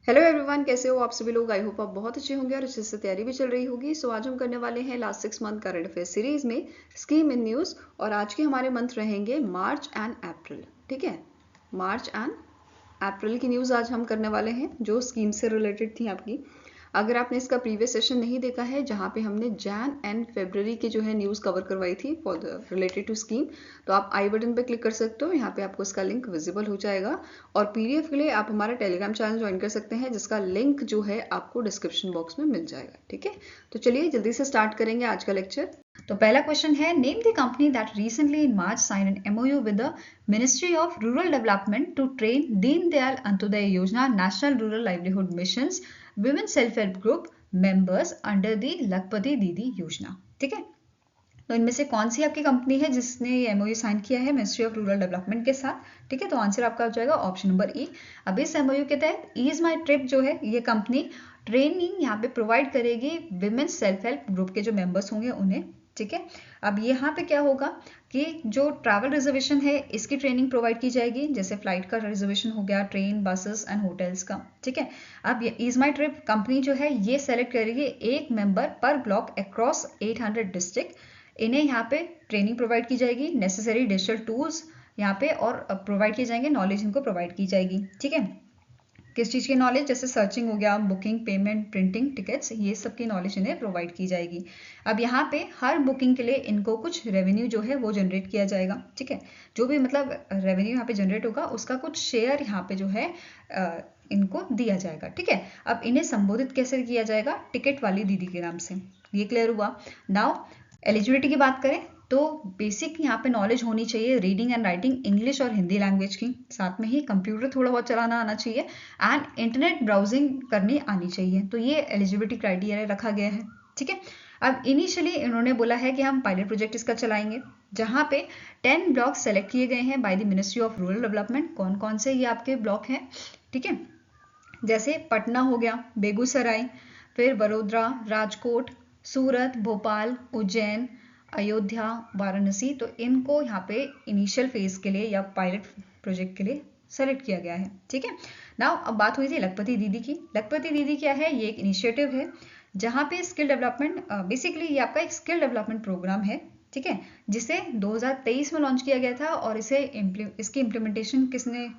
Hello everyone, कैसे हो आप सभी लोग। आई होप आप बहुत अच्छे होंगे और अच्छे से तैयारी भी चल रही होगी। सो आज हम करने वाले हैं last 6 month current affair series में स्कीम इन न्यूज़, और आज के हमारे मंथ रहेंगे मार्च एंड अप्रैल। ठीक है, मार्च एंड अप्रैल की न्यूज़ आज हम करने वाले हैं जो स्कीम से रिलेटेड थी आपकी। अगर आपने इसका प्रीवियस सेशन नहीं देखा है जहाँ पे हमने जैन एंड फेब्रवरी की जो है न्यूज़ कवर करवाई थी for the related to scheme, तो आप आई बटन पे क्लिक कर सकते हो। यहाँ पे आपको इसका लिंक विजिबल हो जाएगा, और पीडीएफ के लिए आप हमारा टेलीग्राम चैनल ज्वाइन कर सकते हैं जिसका लिंक जो है आपको डिस्क्रिप्शन बॉक्स में मिल जाएगा। ठीक है, तो चलिए जल्दी से स्टार्ट करेंगे आज का लेक्चर। तो पहला क्वेश्चन है, name the company that recently in March sign an MOU with the ministry of rural development to train Deen Dayal Antyodaya Yojana national rural livelihood missions women self help group members under the Lakhpati Didi योजना। ठीक है, तो इनमें से कौन सी आपकी कंपनी है जिसने ये एमओयू साइन किया है मिनिस्ट्री ऑफ रूरल डेवलपमेंट के साथ। ठीक है, तो आंसर आपका हो जाएगा ऑप्शन नंबर ई। अब इस एमओयू के तहत ईज माई ट्रिप जो है ये कंपनी ट्रेनिंग यहाँ पे प्रोवाइड करेगी विमेन सेल्फ हेल्प ग्रुप के जो मेंबर्स होंगे उन्हें। ठीक है, अब यहाँ पे क्या होगा कि जो ट्रैवल रिजर्वेशन है इसकी ट्रेनिंग प्रोवाइड की जाएगी, जैसे फ्लाइट का रिजर्वेशन हो गया, ट्रेन, बसेस एंड होटल्स का। ठीक है, अब ये ईज माई ट्रिप कंपनी जो है ये सेलेक्ट करेगी एक मेंबर पर ब्लॉक अक्रॉस 800 डिस्ट्रिक्ट। इन्हें यहाँ पे ट्रेनिंग प्रोवाइड की जाएगी, नेसेसरी डिजिटल टूल्स यहाँ पे और प्रोवाइड किए जाएंगे, नॉलेज इनको प्रोवाइड की जाएगी। ठीक है, किस चीज़ की नॉलेज, जैसे सर्चिंग हो गया, बुकिंग, पेमेंट, प्रिंटिंग, टिकट्स, ये सब की नॉलेज इन्हें प्रोवाइड की जाएगी। अब यहाँ पे हर बुकिंग के लिए इनको कुछ रेवेन्यू जो है वो जनरेट किया जाएगा। ठीक है, जो भी मतलब रेवेन्यू यहाँ पे जनरेट होगा उसका कुछ शेयर यहाँ पे जो है इनको दिया जाएगा। ठीक है, अब इन्हें संबोधित कैसे किया जाएगा, टिकट वाली दीदी के नाम से। ये क्लियर हुआ। नाउ एलिजिबिलिटी की बात करें तो बेसिक यहाँ पे नॉलेज होनी चाहिए रीडिंग एंड राइटिंग इंग्लिश और हिंदी लैंग्वेज की, साथ में ही कंप्यूटर थोड़ा बहुत चलाना आना चाहिए एंड इंटरनेट ब्राउजिंग करनी आनी चाहिए। तो ये एलिजिबिलिटी क्राइटेरिया रखा गया है। ठीक है, अब इनिशियली इन्होंने बोला है कि हम पायलट प्रोजेक्ट इसका चलाएंगे, जहाँ पे 10 ब्लॉक सेलेक्ट किए गए हैं by the ministry of rural development. कौन कौन से ये आपके ब्लॉक हैं, ठीक है, जैसे पटना हो गया, बेगूसराय, फिर वडोदरा, राजकोट, सूरत, भोपाल, उज्जैन, अयोध्या, वाराणसी। तो इनको यहाँ पे इनिशियल फेज के लिए या पायलट प्रोजेक्ट के लिए सेलेक्ट किया गया है। ठीक है, नाउ अब बात हुई थी लखपति दीदी की। लखपति दीदी क्या है, ये एक इनिशिएटिव है जहाँ पे स्किल डेवलपमेंट, बेसिकली ये आपका एक स्किल डेवलपमेंट प्रोग्राम है। ठीक है, जिसे 2023 में लॉन्च किया गया था, और इसकी इम्प्लीमेंटेशन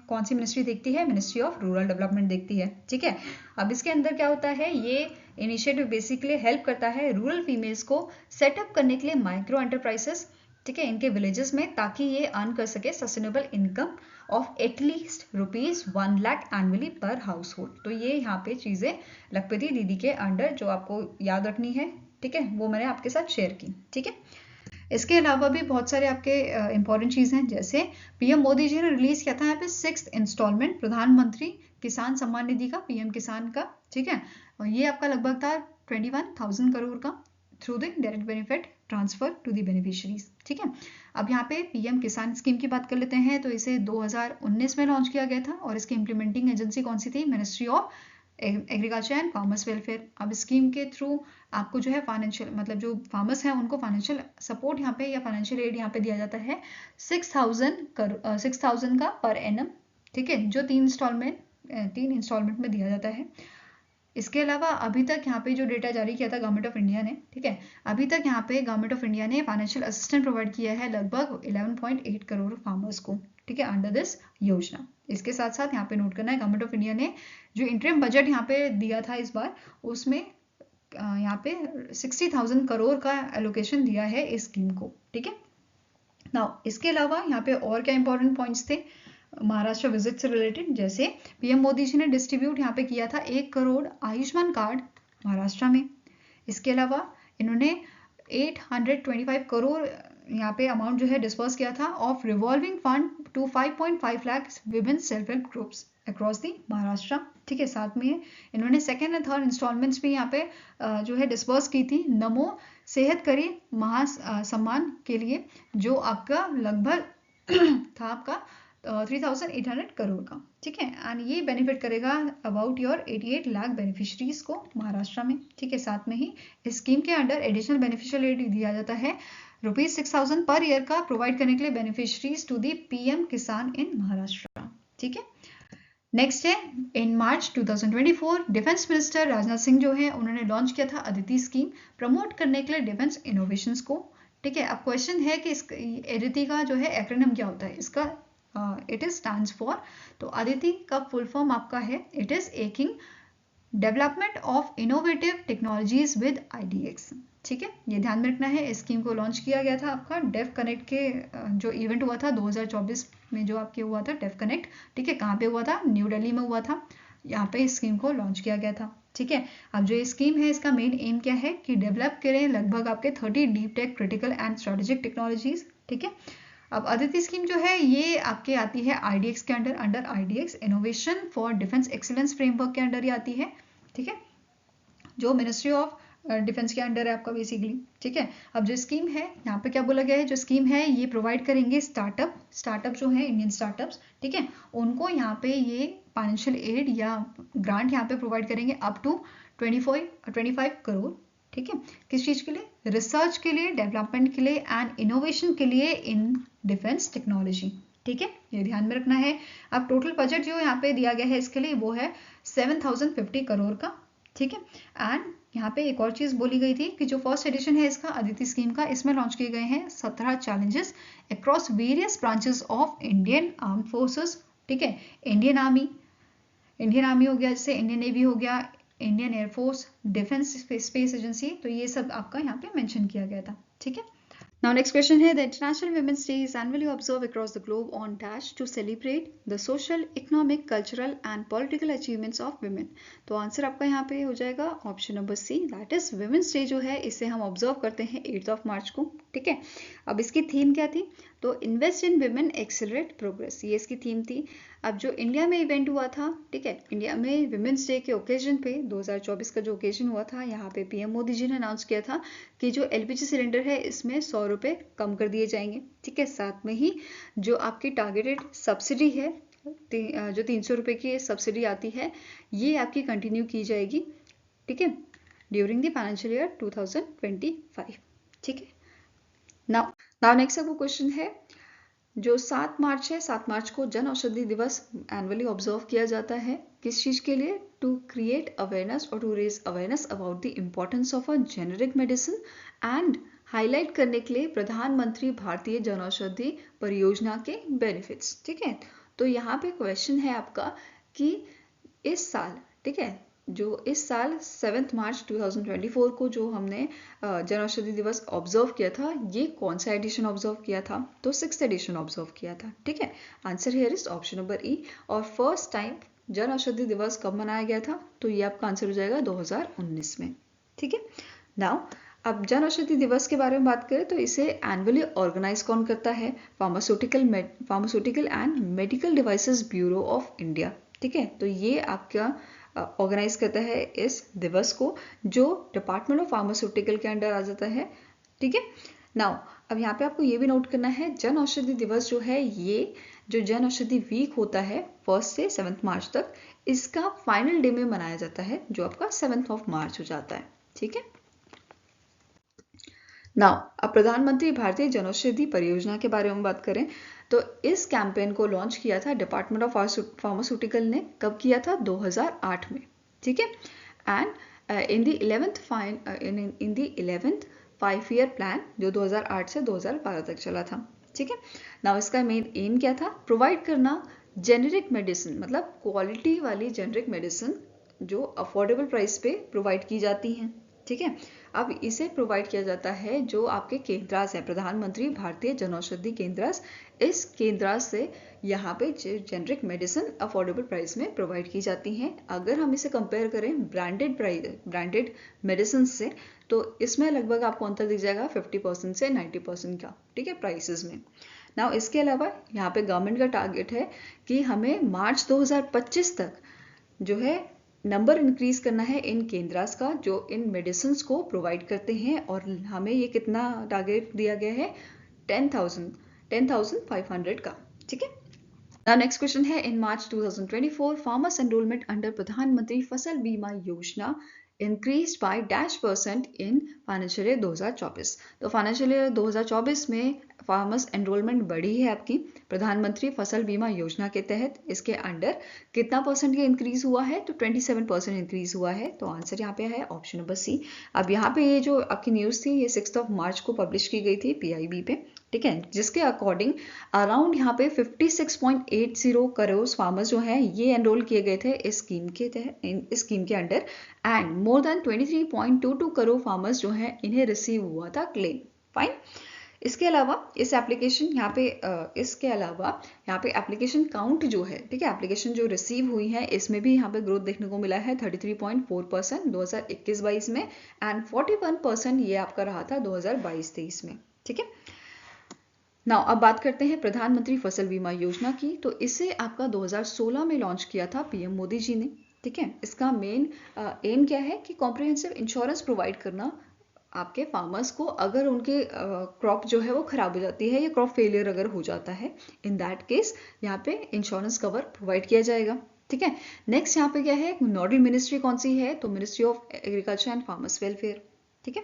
कौन सी मिनिस्ट्री देखती है, मिनिस्ट्री ऑफ रूरल डेवलपमेंट देखती है। ठीक है, अब इसके अंदर क्या होता है, ये इनिशिएटिव बेसिकली हेल्प करता है रूरल फीमेल्स को सेटअप करने के लिए माइक्रो एंटरप्राइजेस, ठीक है, इनके विलेजेस में, ताकि ये अर्न कर सके sustainable income of at least ₹1 lakh annually पर हाउस होल्ड। तो ये यहाँ पे चीज़ें लखपति दीदी के अंडर जो आपको याद रखनी है, ठीक है, वो मैंने आपके साथ शेयर की। ठीक है, इसके अलावा भी बहुत सारे आपके इंपॉर्टेंट चीज़ हैं, जैसे पीएम मोदी जी ने रिलीज किया था यहाँ पे 6th इंस्टॉलमेंट प्रधानमंत्री किसान सम्मान निधि का, पीएम किसान का। ठीक है, और ये आपका लगभग था 21,000 करोड़ का through the direct benefit transfer to the beneficiaries. ठीक है, अब यहाँ पे पीएम किसान स्कीम की बात कर लेते हैं। तो इसे 2019 में लॉन्च किया गया था, और इसकी इम्प्लीमेंटिंग एजेंसी कौन सी थी, ministry of agriculture and farmers welfare. अब स्कीम के थ्रू आपको जो है फाइनेंशियल, मतलब जो फार्मर्स हैं उनको फाइनेंशियल सपोर्ट यहाँ पे या फाइनेंशियल एड यहाँ पे दिया जाता है 6,000 का पर एनम। ठीक है, जो 3 इंस्टॉलमेंट में दिया जाता है। इसके अलावा अभी तक यहाँ पे जो डेटा जारी किया था गवर्नमेंट ऑफ इंडिया ने, ठीक है, अभी तक यहाँ पे गवर्नमेंट ऑफ इंडिया ने फाइनेंशियल असिस्टेंट प्रोवाइड किया है लगभग 11.8 करोड़ फार्मर्स को। ठीक है, अंडर दिस योजना। इसके साथ साथ यहाँ पे नोट करना है, गवर्नमेंट ऑफ इंडिया ने जो इंटरिम बजट यहाँ पे दिया था इस बार, उसमें यहाँ पे 60,000 करोड़ का एलोकेशन दिया है इस स्कीम को। ठीक है, नाउ इसके अलावा यहाँ पे और क्या इंपॉर्टेंट पॉइंट्स थे महाराष्ट्र विजिट से रिलेटेड, जैसे पीएम मोदी जी ने डिस्ट्रीब्यूट यहाँ पे किया था 1 करोड़ आयुष्मान कार्ड महाराष्ट्र में। इसके अलावा इन्होंने 825 करोड़ यहाँ पे अमाउंट जो है डिस्पर्स किया था of revolving fund to 5.5 lakh women self help groups across the Maharashtra. ठीक है, साथ में इन्होंने सेकेंड एंड थर्ड इंस्टॉलमेंट्स भी यहाँ पे जो है डिस्पर्स की थी नमो सेहत करी महा सम्मान के लिए, जो आपका लगभग था आपका 3,800 करोड़ का। ठीक है, एंड ये बेनिफिट करेगा अबाउट योर 88 लाख बेनिफिशरीज को महाराष्ट्र में। ठीक है, साथ में ही इस स्कीम के अंडर एडिशनल बेनिफिशियल एड दिया जाता है ₹6,000 पर ईयर का, प्रोवाइड करने के लिए बेनिफिशरीज टू दी पीएम किसान इन महाराष्ट्र। ठीक है, नेक्स्ट है इन मार्च 2024 डिफेंस मिनिस्टर राजनाथ सिंह जो है उन्होंने लॉन्च किया था अदिति स्कीम प्रमोट करने के लिए डिफेंस इनोवेशंस को। ठीक है, अब क्वेश्चन है कि इस अदिति का जो है एक्रोनिम क्या होता है इसका। इट इज स्टैंड्स फॉर, तो अदिति का फुल फॉर्म आपका है it is acing development of innovative technologies with IDX। ठीक है, ये ध्यान में रखना है। इस स्कीम को लॉन्च किया गया था आपका डेफ कनेक्ट के जो इवेंट हुआ था 2024 में जो आपके हुआ था डेफ कनेक्ट। ठीक है, कहाँ पे हुआ था, न्यू दिल्ली में हुआ था। यहाँ पे इस स्कीम को लॉन्च किया गया था। ठीक है, अब जो ये स्कीम है इसका मेन एम क्या है कि डेवलप करें लगभग आपके 30 deep tech critical and strategic technologies. ठीक है, अब अदिति स्कीम जो है ये आपके आती है IDX के under IDX innovation for defence excellence framework के अंडर ही आती है। ठीक है, जो मिनिस्ट्री ऑफ डिफेंस के अंडर है आपका बेसिकली। ठीक है, अब जो स्कीम है यहाँ पे क्या बोला गया है, जो स्कीम है ये प्रोवाइड करेंगे स्टार्टअप जो है इंडियन स्टार्टअप्स। ठीक है, उनको यहाँ पे ये फाइनेंशियल एड या ग्रांट यहाँ पे प्रोवाइड करेंगे अप टू 25 करोड़। ठीक है, किस चीज़ के लिए, रिसर्च के लिए, डेवलपमेंट के लिए एंड इनोवेशन के लिए इन डिफेंस टेक्नोलॉजी। ठीक है, ये ध्यान में रखना है। अब टोटल बजट जो यहाँ पे दिया गया है इसके लिए वो है 7050 करोड़ का। ठीक है, एंड यहाँ पे एक और चीज़ बोली गई थी कि जो फर्स्ट एडिशन है इसका अदिति स्कीम का, इसमें लॉन्च किए गए हैं 17 challenges across various branches of Indian arm forces. ठीक है, इंडियन आर्मी हो गया, जैसे इंडियन नेवी हो गया, Indian air force, defence space agency, तो ये सब आपका यहाँ पे मेंशन किया गया था। ठीक है, Now next question here, the International Women's Day is annually observed across the globe on dash to celebrate the social, economic, cultural and political achievements of women। तो आंसर आपका यहाँ पे हो जाएगा option number C, that is women's day जो है इसे हम ऑब्जर्व करते हैं 8 मार्च को। ठीक है, अब इसकी थीम क्या थी, तो invest in women accelerate progress, ये इसकी थीम थी। अब जो इंडिया में इवेंट हुआ था, ठीक है, इंडिया में विमेंस डे के ओकेजन पे 2024 का जो ओकेजन हुआ था, यहाँ पे PM मोदी जी ने अनाउंस किया था कि जो LPG सिलेंडर है इसमें 100 रुपये कम कर दिए जाएंगे। ठीक है, साथ में ही जो आपकी टारगेटेड सब्सिडी है जो 300 रुपये की सब्सिडी आती है ये आपकी कंटिन्यू की जाएगी। ठीक है, ड्यूरिंग द फाइनेंशियल ईयर 2025। ठीक है, नाउ नेक्स्ट आपको क्वेश्चन है, जो 7 मार्च है, 7 मार्च को जन औषधि दिवस एनुअली ऑब्जर्व किया जाता है, किस चीज़ के लिए, टू क्रिएट अवेयरनेस और to raise awareness about the importance of a generic medicine and highlight करने के लिए प्रधानमंत्री भारतीय जन औषधि परियोजना के बेनिफिट्स। ठीक है, तो यहाँ पे क्वेश्चन है आपका कि इस साल, ठीक है, जो इस साल 7 मार्च 2024 को जो हमने जन औषधि दिवस ऑब्जर्व किया था, ये कौन सा एडिशन ऑब्जर्व किया था, तो 6th एडिशन ऑब्जर्व किया था। ठीक है, answer here is option number ई। और फर्स्ट टाइम जन औषधि दिवस कब मनाया गया था, तो ये आपका आंसर हो जाएगा 2019 में। ठीक है, नाउ अब जन औषधि दिवस के बारे में बात करें तो इसे एनुअली ऑर्गेनाइज कौन करता है, pharmaceutical and medical devices bureau of India. ठीक है, तो ये आपका ऑर्गेनाइज करता है इस दिवस को, जो डिपार्टमेंट ऑफ फार्मास्यूटिकल के अंडर आ जाता है। ठीक है, नाउ अब यहाँ पे आपको ये भी नोट करना है, जन औषधि दिवस जो है ये जो जन औषधि वीक होता है 1 से 7 मार्च तक, इसका फाइनल डे में मनाया जाता है जो आपका 7 मार्च हो जाता है। ठीक है, नाउ अब प्रधानमंत्री भारतीय जनौषधि परियोजना के बारे में बात करें तो इस कैंपेन को लॉन्च किया था डिपार्टमेंट ऑफ फार्मास्यूटिकल ने, कब किया था, 2008 में। ठीक है, and in the 11th 5-year plan जो 2008 से 2012 तक चला था। ठीक है, नाउ इसका मेन एम क्या था, प्रोवाइड करना जेनेरिक मेडिसिन, मतलब क्वालिटी वाली जेनेरिक मेडिसिन जो अफोर्डेबल प्राइस पे प्रोवाइड की जाती हैं। ठीक है, अब इसे प्रोवाइड किया जाता है जो आपके केंद्रास है, प्रधानमंत्री भारतीय जनौषधि केंद्रास, इस केंद्रास से यहाँ पे जेनरिक मेडिसिन अफोर्डेबल प्राइस में प्रोवाइड की जाती हैं। अगर हम इसे कंपेयर करें ब्रांडेड मेडिसिन से, तो इसमें लगभग आपको अंतर दिख जाएगा 50% से 90% का। ठीक है, प्राइसेस में। नाउ इसके अलावा यहाँ पे गवर्नमेंट का टारगेट है कि हमें मार्च 2025 तक जो है नंबर इंक्रीज करना है इन केंद्रास का जो इन मेडिसिन को प्रोवाइड करते हैं, और हमें ये कितना टारगेट दिया गया है, 10,500 का। ठीक है, नाउ नेक्स्ट क्वेश्चन है, इन मार्च 2024 फार्मर्स एनरोलमेंट अंडर प्रधानमंत्री फसल बीमा योजना increase by -% in financial year 2024। तो फाइनेंशियल ईयर 2024 में फार्मर्स एनरोलमेंट बढ़ी है आपकी प्रधानमंत्री फसल बीमा योजना के तहत। इसके अंडर कितना परसेंट ये इंक्रीज हुआ है? तो 27% इंक्रीज हुआ है। तो आंसर यहाँ पे है ऑप्शन नंबर सी। अब यहाँ पे ये जो आपकी न्यूज़ थी ये 6 मार्च को पब्लिश की गई थी PIB पे, ठीक है, जिसके अकॉर्डिंग अराउंड यहाँ पे 56.80 करोड़ फार्मर्स जो हैं ये एनरोल किए गए थे इस स्कीम के तहत, इस स्कीम के under, and more than 23.22 crore farmers जो हैं इन्हें रिसीव हुआ था क्लेम। फाइन। इसके अलावा इस एप्लीकेशन यहाँ पे इसके अलावा यहाँ पे एप्लीकेशन काउंट जो है, ठीक है, एप्लीकेशन जो रिसीव हुई है इसमें भी यहाँ पे ग्रोथ देखने को मिला है 33.4% 2021-22 में, एंड 41% ये आपका रहा था 2022-23 में, ठीक है। नाउ अब बात करते हैं प्रधानमंत्री फसल बीमा योजना की। तो इसे आपका 2016 में लॉन्च किया था PM मोदी जी ने, ठीक है। इसका मेन एम क्या है कि कॉम्प्रिहेंसिव इंश्योरेंस प्रोवाइड करना आपके फार्मर्स को, अगर उनके क्रॉप जो है वो खराब हो जाती है या क्रॉप फेलियर अगर हो जाता है, इन दैट केस यहाँ पे इंश्योरेंस कवर प्रोवाइड किया जाएगा, ठीक है। नेक्स्ट यहाँ पे क्या है, नोडल मिनिस्ट्री कौन सी है? तो ministry of agriculture and farmers welfare, ठीक है।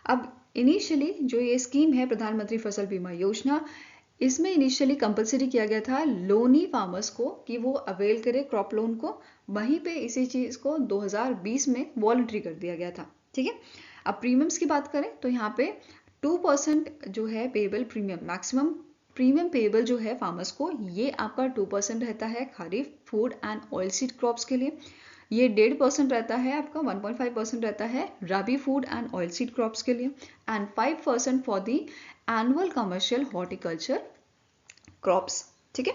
अब इनिशियली जो ये स्कीम है प्रधानमंत्री फसल बीमा योजना, इसमें इनिशियली कंपलसरी किया गया था लोनी फार्मर्स को कि वो अवेल करे क्रॉप लोन को, वहीं पे इसी चीज़ को 2020 में वॉलंटरी कर दिया गया था, ठीक है। अब प्रीमियम्स की बात करें तो यहाँ पे 2% जो है payable premium, maximum premium payable जो है फार्मर्स को, ये आपका 2% रहता है kharif food and oil seed crops के लिए, ये 1.5% रहता है आपका, 1.5% रहता है rabi food and oil seed crops के लिए, and 5% for the annual commercial horticulture crops, ठीक है।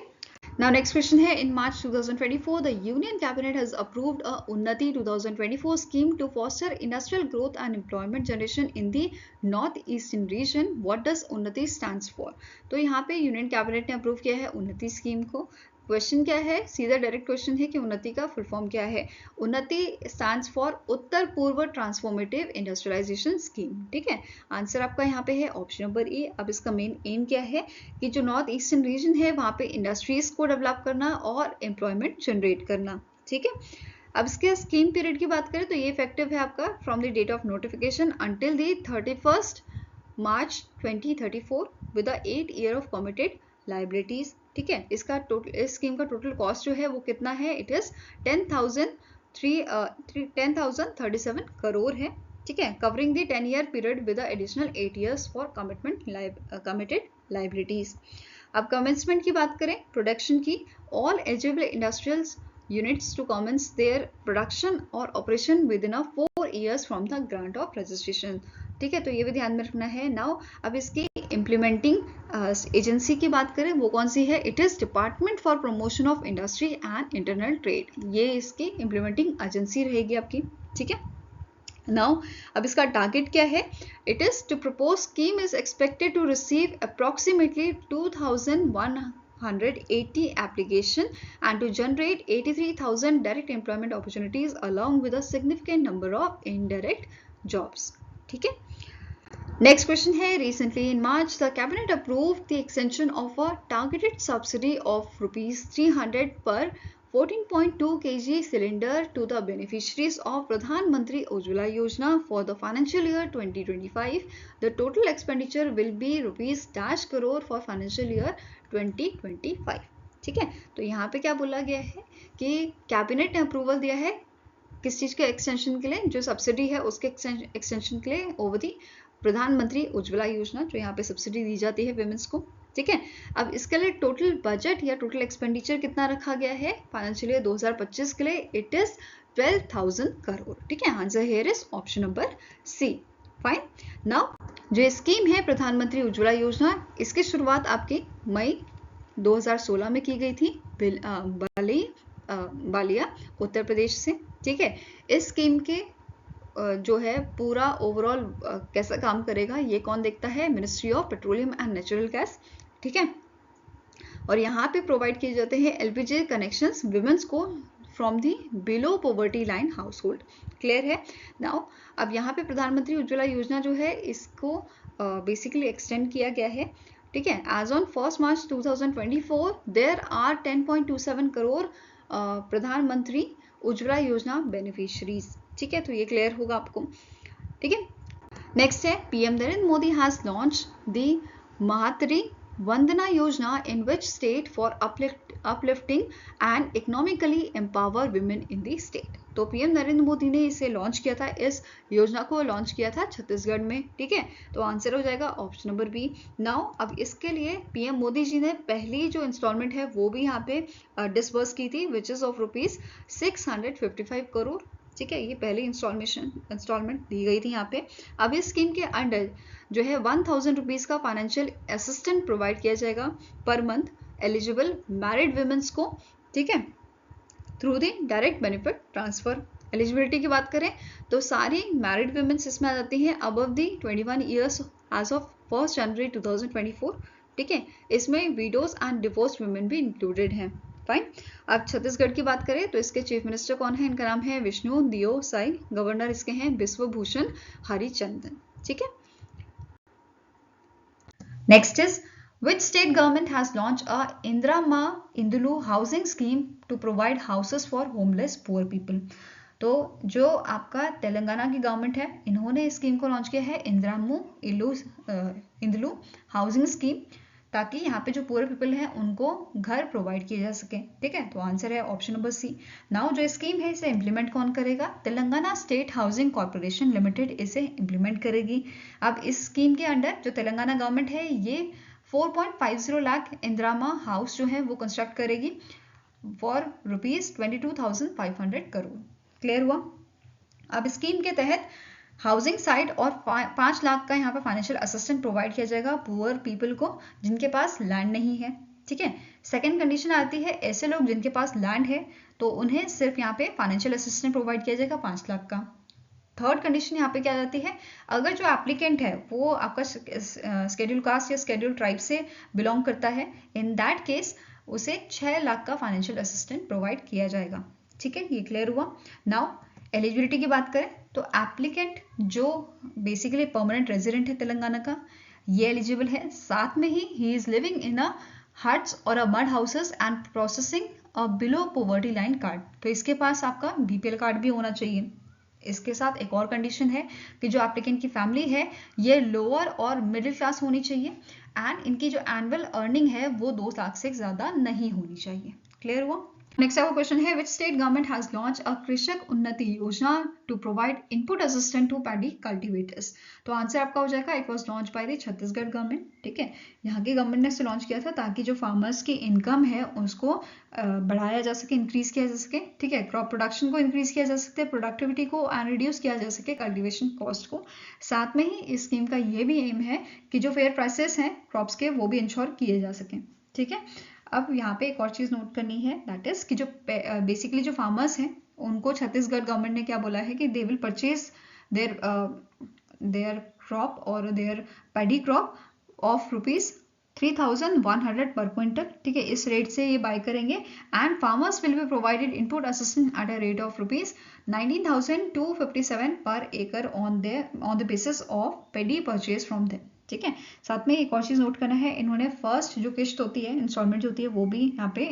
Now next question है, in March 2024 the Union Cabinet has approved a Unnati 2024 scheme to foster industrial growth and employment generation in the North Eastern region. What does Unnati stands for? तो यहाँ पे union cabinet ने approve किया है उन्नति scheme को। Question क्या है, सीधा डायरेक्ट क्वेश्चन है कि उन्नति का फुल फॉर्म क्या है? उन्नति स्टैंड्स फॉर उत्तर पूर्व ट्रांसफॉर्मेटिव इंडस्ट्रियलाइजेशन स्कीम, ठीक है। आंसर आपका यहाँ पे है ऑप्शन नंबर ए। अब इसका मेन एम क्या है कि जो नॉर्थ ईस्टर्न रीजन है वहाँ पे इंडस्ट्रीज को डेवलप करना और एम्प्लॉयमेंट जनरेट करना, ठीक है। अब इसके स्कीम पीरियड की बात करें तो ये इफेक्टिव है आपका from the date of notification until the 31 March 2034 with 8 year of committed liabilities, ठीक है। इसका टोटल, इस स्कीम का टोटल कॉस्ट जो है वो कितना है? इट इज 10,037 करोड़ है, ठीक है, covering the 10 year period with additional 8 years for committed liabilities. अब कमेंसमेंट की बात करें प्रोडक्शन की, all eligible industrials units to commence their production or operation within 4 years from the grant of registration, ठीक है। तो ये भी ध्यान में रखना है। नाउ अब इसकी इम्प्लीमेंटिंग एजेंसी की बात करें वो कौन सी है? It is department for promotion of industry and internal trade, ये इसकी इम्प्लीमेंटिंग एजेंसी रहेगी आपकी, ठीक है। नाउ अब इसका टारगेट क्या है? It is to propose scheme is expected to receive approximately 2,180 application and to generate 83,000 direct employment opportunities along with a significant number of indirect jobs, ठीक है। Next question है, recently in March the cabinet approved the extension of a targeted subsidy of rupees 300 per 14.2 kg cylinder to the beneficiaries of Pradhan Mantri Ujjwala Yojana for the financial year 2025. The total expenditure will be rupees dash crore for financial year 2025, ठीक है। तो यहाँ पे क्या बोला गया है कि कैबिनेट ने अप्रूवल दिया है किस चीज के एक्सटेंशन के लिए? जो सब्सिडी है उसके एक्सटेंशन के लिए ओवर दी प्रधानमंत्री उज्ज्वला योजना, जो यहाँ पे सब्सिडी दी जाती है विमेंस को, ठीक है। अब इसके लिए टोटल बजट या टोटल एक्सपेंडिचर कितना रखा गया है फाइनेंशियल ईयर 2025 के लिए? इट इज 12,000 करोड़, ठीक है। Answer here is option number C. Fine. Now जो स्कीम है प्रधानमंत्री उज्ज्वला योजना, इसकी शुरुआत आपकी मई 2016 में की गई थी बालिया उत्तर प्रदेश से, ठीक है। इस स्कीम के जो है पूरा ओवरऑल कैसा काम करेगा ये कौन देखता है? Ministry of petroleum and natural gas, ठीक है। और यहाँ पे प्रोवाइड किए जाते हैं LPG कनेक्शंस विमेंस को from the below poverty line house hold, clear है। नाउ अब यहाँ पे प्रधानमंत्री उज्ज्वला योजना जो है इसको बेसिकली एक्सटेंड किया गया है, ठीक है। As on 1 March 2024 there are 10.27 crore Pradhanmantri Ujjwala योजना बेनिफिशियरीज, ठीक है। तो ये क्लियर होगा आपको, ठीक है। नेक्स्ट है, PM Narendra Modi has launched the Mahtari Vandana Yojana in which state for uplifting and economically empower women in the state। तो पीएम नरेंद्र मोदी ने इसे लॉन्च किया था, इस योजना को लॉन्च किया था छत्तीसगढ़ में। ठीक है, तो आंसर हो जाएगा ऑप्शन नंबर बी। नाउ अब इसके लिए पीएम मोदी जी ने पहली जो इंस्टॉलमेंट है वो भी यहाँ पे डिसबर्स की थी, विच इज ऑफ ₹655 करोड़। ठीक है, ये पहली इंस्टॉलमेंट दी गई थी यहाँ पे। अब इस स्कीम के अंडर जो है 1000 रुपीज़ का फाइनेंशियल असिस्टेंट प्रोवाइड किया जाएगा per month eligible married women's को। ठीक है, through the direct benefit transfer. Eligibility की बात करें तो सारी मैरिड वुमेन्स इसमें आ जाती हैं above the 21 years age of 1 January 2024। ठीक है, इसमें विडोज एंड डिवोर्स्ड वुमेन भी इंक्लूडेड हैं। फाइन। अब छत्तीसगढ़ की बात करें तो इसके चीफ मिनिस्टर कौन है? इनका नाम है विष्णु दियो साई। गवर्नर इसके हैं बिश्वभूषण हरिचंदन। ठीक है, next is which state government has launched a Indira Ma Indulu housing scheme to provide houses for homeless poor people। तो जो आपका तेलंगाना की गवर्नमेंट है, इन्होंने इस स्कीम को लॉन्च किया है इंदिरा मु इंदुलू हाउसिंग स्कीम, ताकि यहाँ पे जो पुअर पीपल हैं उनको घर प्रोवाइड किए जा सके। ठीक है, तो आंसर है ऑप्शन नंबर सी। नाउ जो स्कीम है इसे इम्प्लीमेंट कौन करेगा? Telangana state housing corporation limited इसे इम्प्लीमेंट करेगी। अब इस स्कीम के अंडर जो तेलंगाना गवर्नमेंट है ये 4.50 लाख इंदिरामा हाउस जो है वो कंस्ट्रक्ट करेगी फॉर ₹22,500 करोड़। क्लियर हुआ? अब स्कीम के तहत हाउसिंग साइट और 5 लाख का यहाँ पे फाइनेंशियल असिस्टेंट प्रोवाइड किया जाएगा पुअर पीपल को जिनके पास लैंड नहीं है। ठीक है, सेकेंड कंडीशन आती है ऐसे लोग जिनके पास लैंड है तो उन्हें सिर्फ यहाँ पे फाइनेंशियल असिस्टेंट प्रोवाइड किया जाएगा 5 लाख का। थर्ड कंडीशन यहाँ पे क्या जाती है? अगर जो एप्लीकेंट है वो आपका शेड्यूल कास्ट या शेड्यूल ट्राइब से बिलोंग करता है, इन दैट केस उसे 6 लाख का फाइनेंशियल असिस्टेंट प्रोवाइड किया जाएगा। ठीक है, ये क्लियर हुआ? नाउ एलिजिबिलिटी की बात करें तो एप्लीकेंट जो बेसिकली परमानेंट रेजिडेंट है तेलंगाना का, ये एलिजिबल है। साथ में ही is living in a huts और a mud houses and processing a below poverty line card. तो इसके पास आपका बीपीएल कार्ड भी होना चाहिए। इसके साथ एक और कंडीशन है कि जो एप्लीकेंट की फैमिली है ये लोअर और मिडिल क्लास होनी चाहिए एंड इनकी जो एनुअल अर्निंग है वो 2 लाख से ज़्यादा नहीं होनी चाहिए। क्लियर हुआ? नेक्स्ट आपका क्वेश्चन है which state government has launch a Krishak Unnati Yojana to provide input assistant to paddy cultivators. तो आंसर आपका हो जाएगा it was launch by the Chhattisgarh government. ठीक है, यहाँ की गवर्नमेंट ने इसे लॉन्च किया था ताकि जो फार्मर्स की इनकम है उसको बढ़ाया जा सके, इंक्रीज किया जा सके। ठीक है, क्रॉप प्रोडक्शन को इंक्रीज किया जा सकता है, प्रोडक्टिविटी को एंड रिड्यूस किया जा सके कल्टिवेशन कॉस्ट को। साथ में ही इस स्कीम का ये भी एम है कि जो फेयर प्राइसेस हैं क्रॉप्स के वो भी इंश्योर किए जा सकें। ठीक है, अब यहाँ पे एक और चीज़ नोट करनी है, दैट इज कि जो बेसिकली जो फार्मर्स हैं उनको छत्तीसगढ़ गवर्नमेंट ने क्या बोला है कि they will purchase their crop और their paddy crop of ₹3,100 per quintal. ठीक है, इस रेट से ये बाय करेंगे and farmers will be provided input assistance at a rate of ₹19,257 पर एकड़ on the basis of paddy purchase from them. ठीक है, साथ में एक और चीज नोट करना है, इन्होंने फर्स्ट जो किश्त होती है इंस्टॉलमेंट जो होती है वो भी यहाँ पे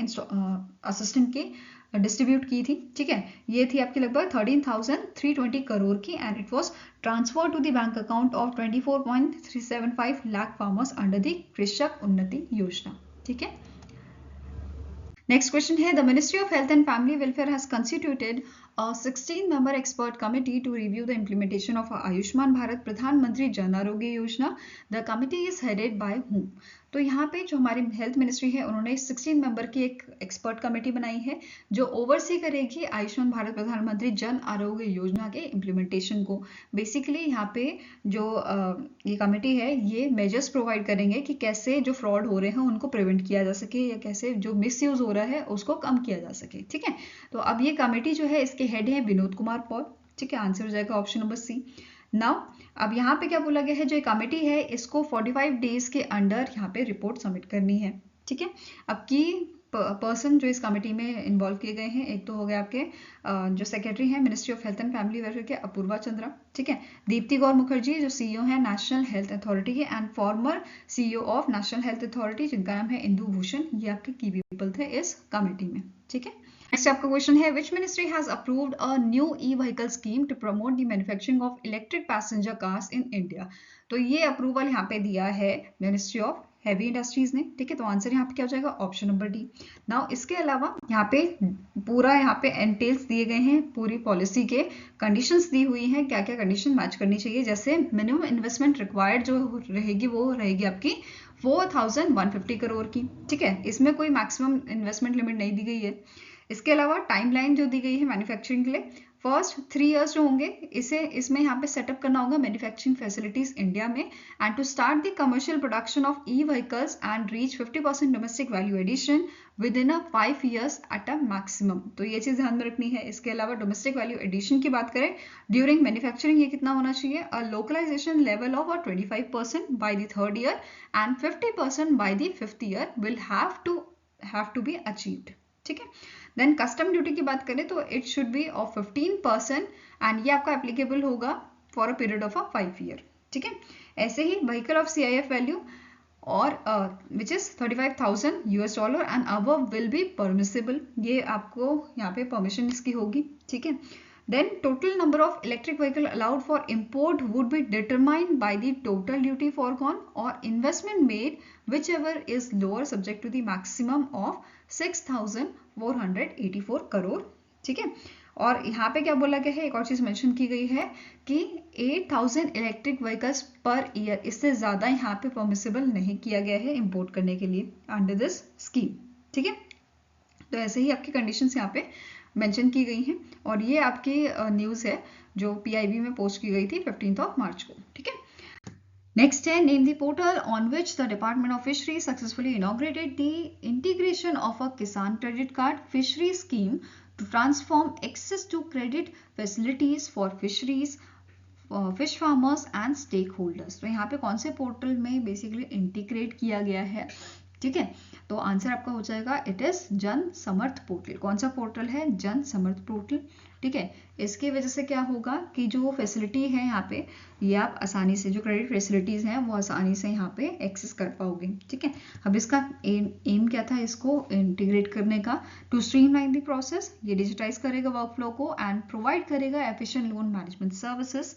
असिस्टेंट की डिस्ट्रीब्यूट की थी। ठीक है, ये थी आपकी लगभग 13,320 करोड़ की and it was transfer to the bank account of 24.375 lakh farmers under the Krishak Unnati Yojana. ठीक है, नेक्स्ट क्वेश्चन है the ministry of health and family welfare has constituted a 16-member expert committee to review the implementation of Ayushman Bharat प्रधानमंत्री Jan Arogya Yojana. The committee is headed by whom? तो यहाँ पे जो हमारी health ministry है उन्होंने 16 मेंबर की एक एक्सपर्ट कमेटी बनाई है जो ओवरसी करेगी आयुष्मान भारत प्रधानमंत्री जन आरोग्य योजना के इम्प्लीमेंटेशन को। बेसिकली यहाँ पे जो ये कमेटी है ये मेजर्स प्रोवाइड करेंगे कि कैसे जो फ्रॉड हो रहे हैं उनको प्रिवेंट किया जा सके या कैसे जो मिसयूज हो रहा है उसको कम किया जा सके। ठीक है, तो अब ये कमेटी जो है इसके हेड है विनोद कुमार पॉल। ठीक है, आंसर हो जाएगा ऑप्शन नंबर सी। नाउ अब यहाँ पे क्या बोला गया है, जो कमेटी है इसको 45 डेज के अंडर यहाँ पे रिपोर्ट सबमिट करनी है। ठीक है, अब की पर्सन जो इस कमेटी में इन्वॉल्व किए गए हैं, एक तो हो गया आपके जो सेक्रेटरी हैं ministry of health and family welfare के अपूर्वा चंद्रा। ठीक है, दीप्ति गौर मुखर्जी जो सीईओ है नेशनल हेल्थ अथॉरिटी के and farmer CEO of national health authority जिनका नाम है इंदु भूषण, ये आपके की पीपल थे इस कमेटी में। ठीक है, नेक्स्ट आपका क्वेश्चन है which ministry has approved a new E vehicle scheme to promote the manufacturing of electric passenger cars in India. तो ये अप्रूवल यहाँ पे दिया है मिनिस्ट्री ऑफ हैवी इंडस्ट्रीज ने, ठीक है। तो आंसर यहाँ पे क्या हो जाएगा, ऑप्शन नंबर डी। नाउ इसके अलावा यहाँ पे पूरा यहाँ पे एंटेल्स दिए गए हैं, पूरी पॉलिसी के कंडीशंस दी हुई हैं, क्या क्या कंडीशन मैच करनी चाहिए। जैसे मिनिमम इन्वेस्टमेंट रिक्वायर्ड जो रहेगी वो रहेगी आपकी 4150 करोड़ की, ठीक है। इसमें कोई मैक्सिमम इन्वेस्टमेंट लिमिट नहीं दी गई है। इसके अलावा टाइमलाइन जो दी गई है मैन्युफैक्चरिंग के लिए, फर्स्ट 3 इयर्स जो होंगे इसमें यहाँ पे सेटअप करना होगा मैन्युफैक्चरिंग फैसिलिटीज इंडिया में, and to start the commercial production of E vehicles and reach 50% domestic value addition within 5 years at a maximum. तो ये चीज ध्यान में रखनी है। इसके अलावा डोमेस्टिक वैल्यू एडिशन की बात करें ड्यूरिंग मैन्युफैक्चरिंग, ये कितना होना चाहिए, a localisation level of 25% by the 3rd year and 50% by the 5th year will have to be achieved, ठीक है। देन कस्टम ड्यूटी की बात करें तो it should be of 15% and ये आपका एप्लीकेबल होगा for a period of 5 year, ठीक है। ऐसे ही व्हीकल ऑफ CIF वैल्यू और which is $35,000 and above will be permissible, ये आपको यहाँ पे परमिशन इसकी होगी, ठीक है। Then total number of electric vehicle allowed for import would be determined by the total duty foregone or investment made, whichever is lower, subject to the maximum of 6,484 crore, ठीक है। और यहाँ पे क्या बोला गया है, एक और चीज मेंशन की गई है कि 8,000 इलेक्ट्रिक व्हीकल्स पर ईयर, इससे ज्यादा यहाँ पे परमिसिबल नहीं किया गया है इंपोर्ट करने के लिए अंडर दिस स्कीम, ठीक है। तो ऐसे ही आपकी कंडीशंस यहाँ पे मेंशन की गई हैं और ये आपकी न्यूज़ है जो PIB में पोस्ट की गई थी 15 मार्च को, ठीक है। नेक्स्ट है name the portal on which the department of fishery successfully inaugurated the integration of a Kisan credit card fishery scheme to transform access to credit facilities for fisheries fish farmers and stakeholders. तो यहाँ पे कौन से portal में basically integrate किया गया है, ठीक है। तो आंसर आपका हो जाएगा इट इज जन समर्थ पोर्टल। कौन सा पोर्टल है, जन समर्थ पोर्टल, ठीक है। इसकी वजह से क्या होगा कि जो फैसिलिटी है यहाँ पे, ये आप आसानी से, जो क्रेडिट फैसिलिटीज हैं वो आसानी से यहाँ पे एक्सेस कर पाओगे, ठीक है। अब इसका एम क्या था, इसको इंटीग्रेट करने का, टू स्ट्रीमलाइन द प्रोसेस, ये डिजिटाइज करेगा वर्कफ्लो को एंड प्रोवाइड करेगा एफिशिएंट लोन मैनेजमेंट सर्विसेज,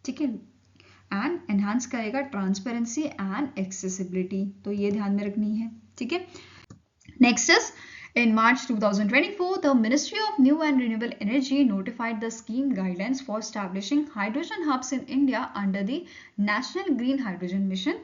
ठीक है, एंड एनहांस करेगा ट्रांसपेरेंसी एंड एक्सेसिबिलिटी। तो ये ध्यान में रखनी है, ठीक है। Next is in March 2024, the Ministry of New and Renewable Energy notified the scheme guidelines for establishing hydrogen hubs in India under the National Green Hydrogen Mission.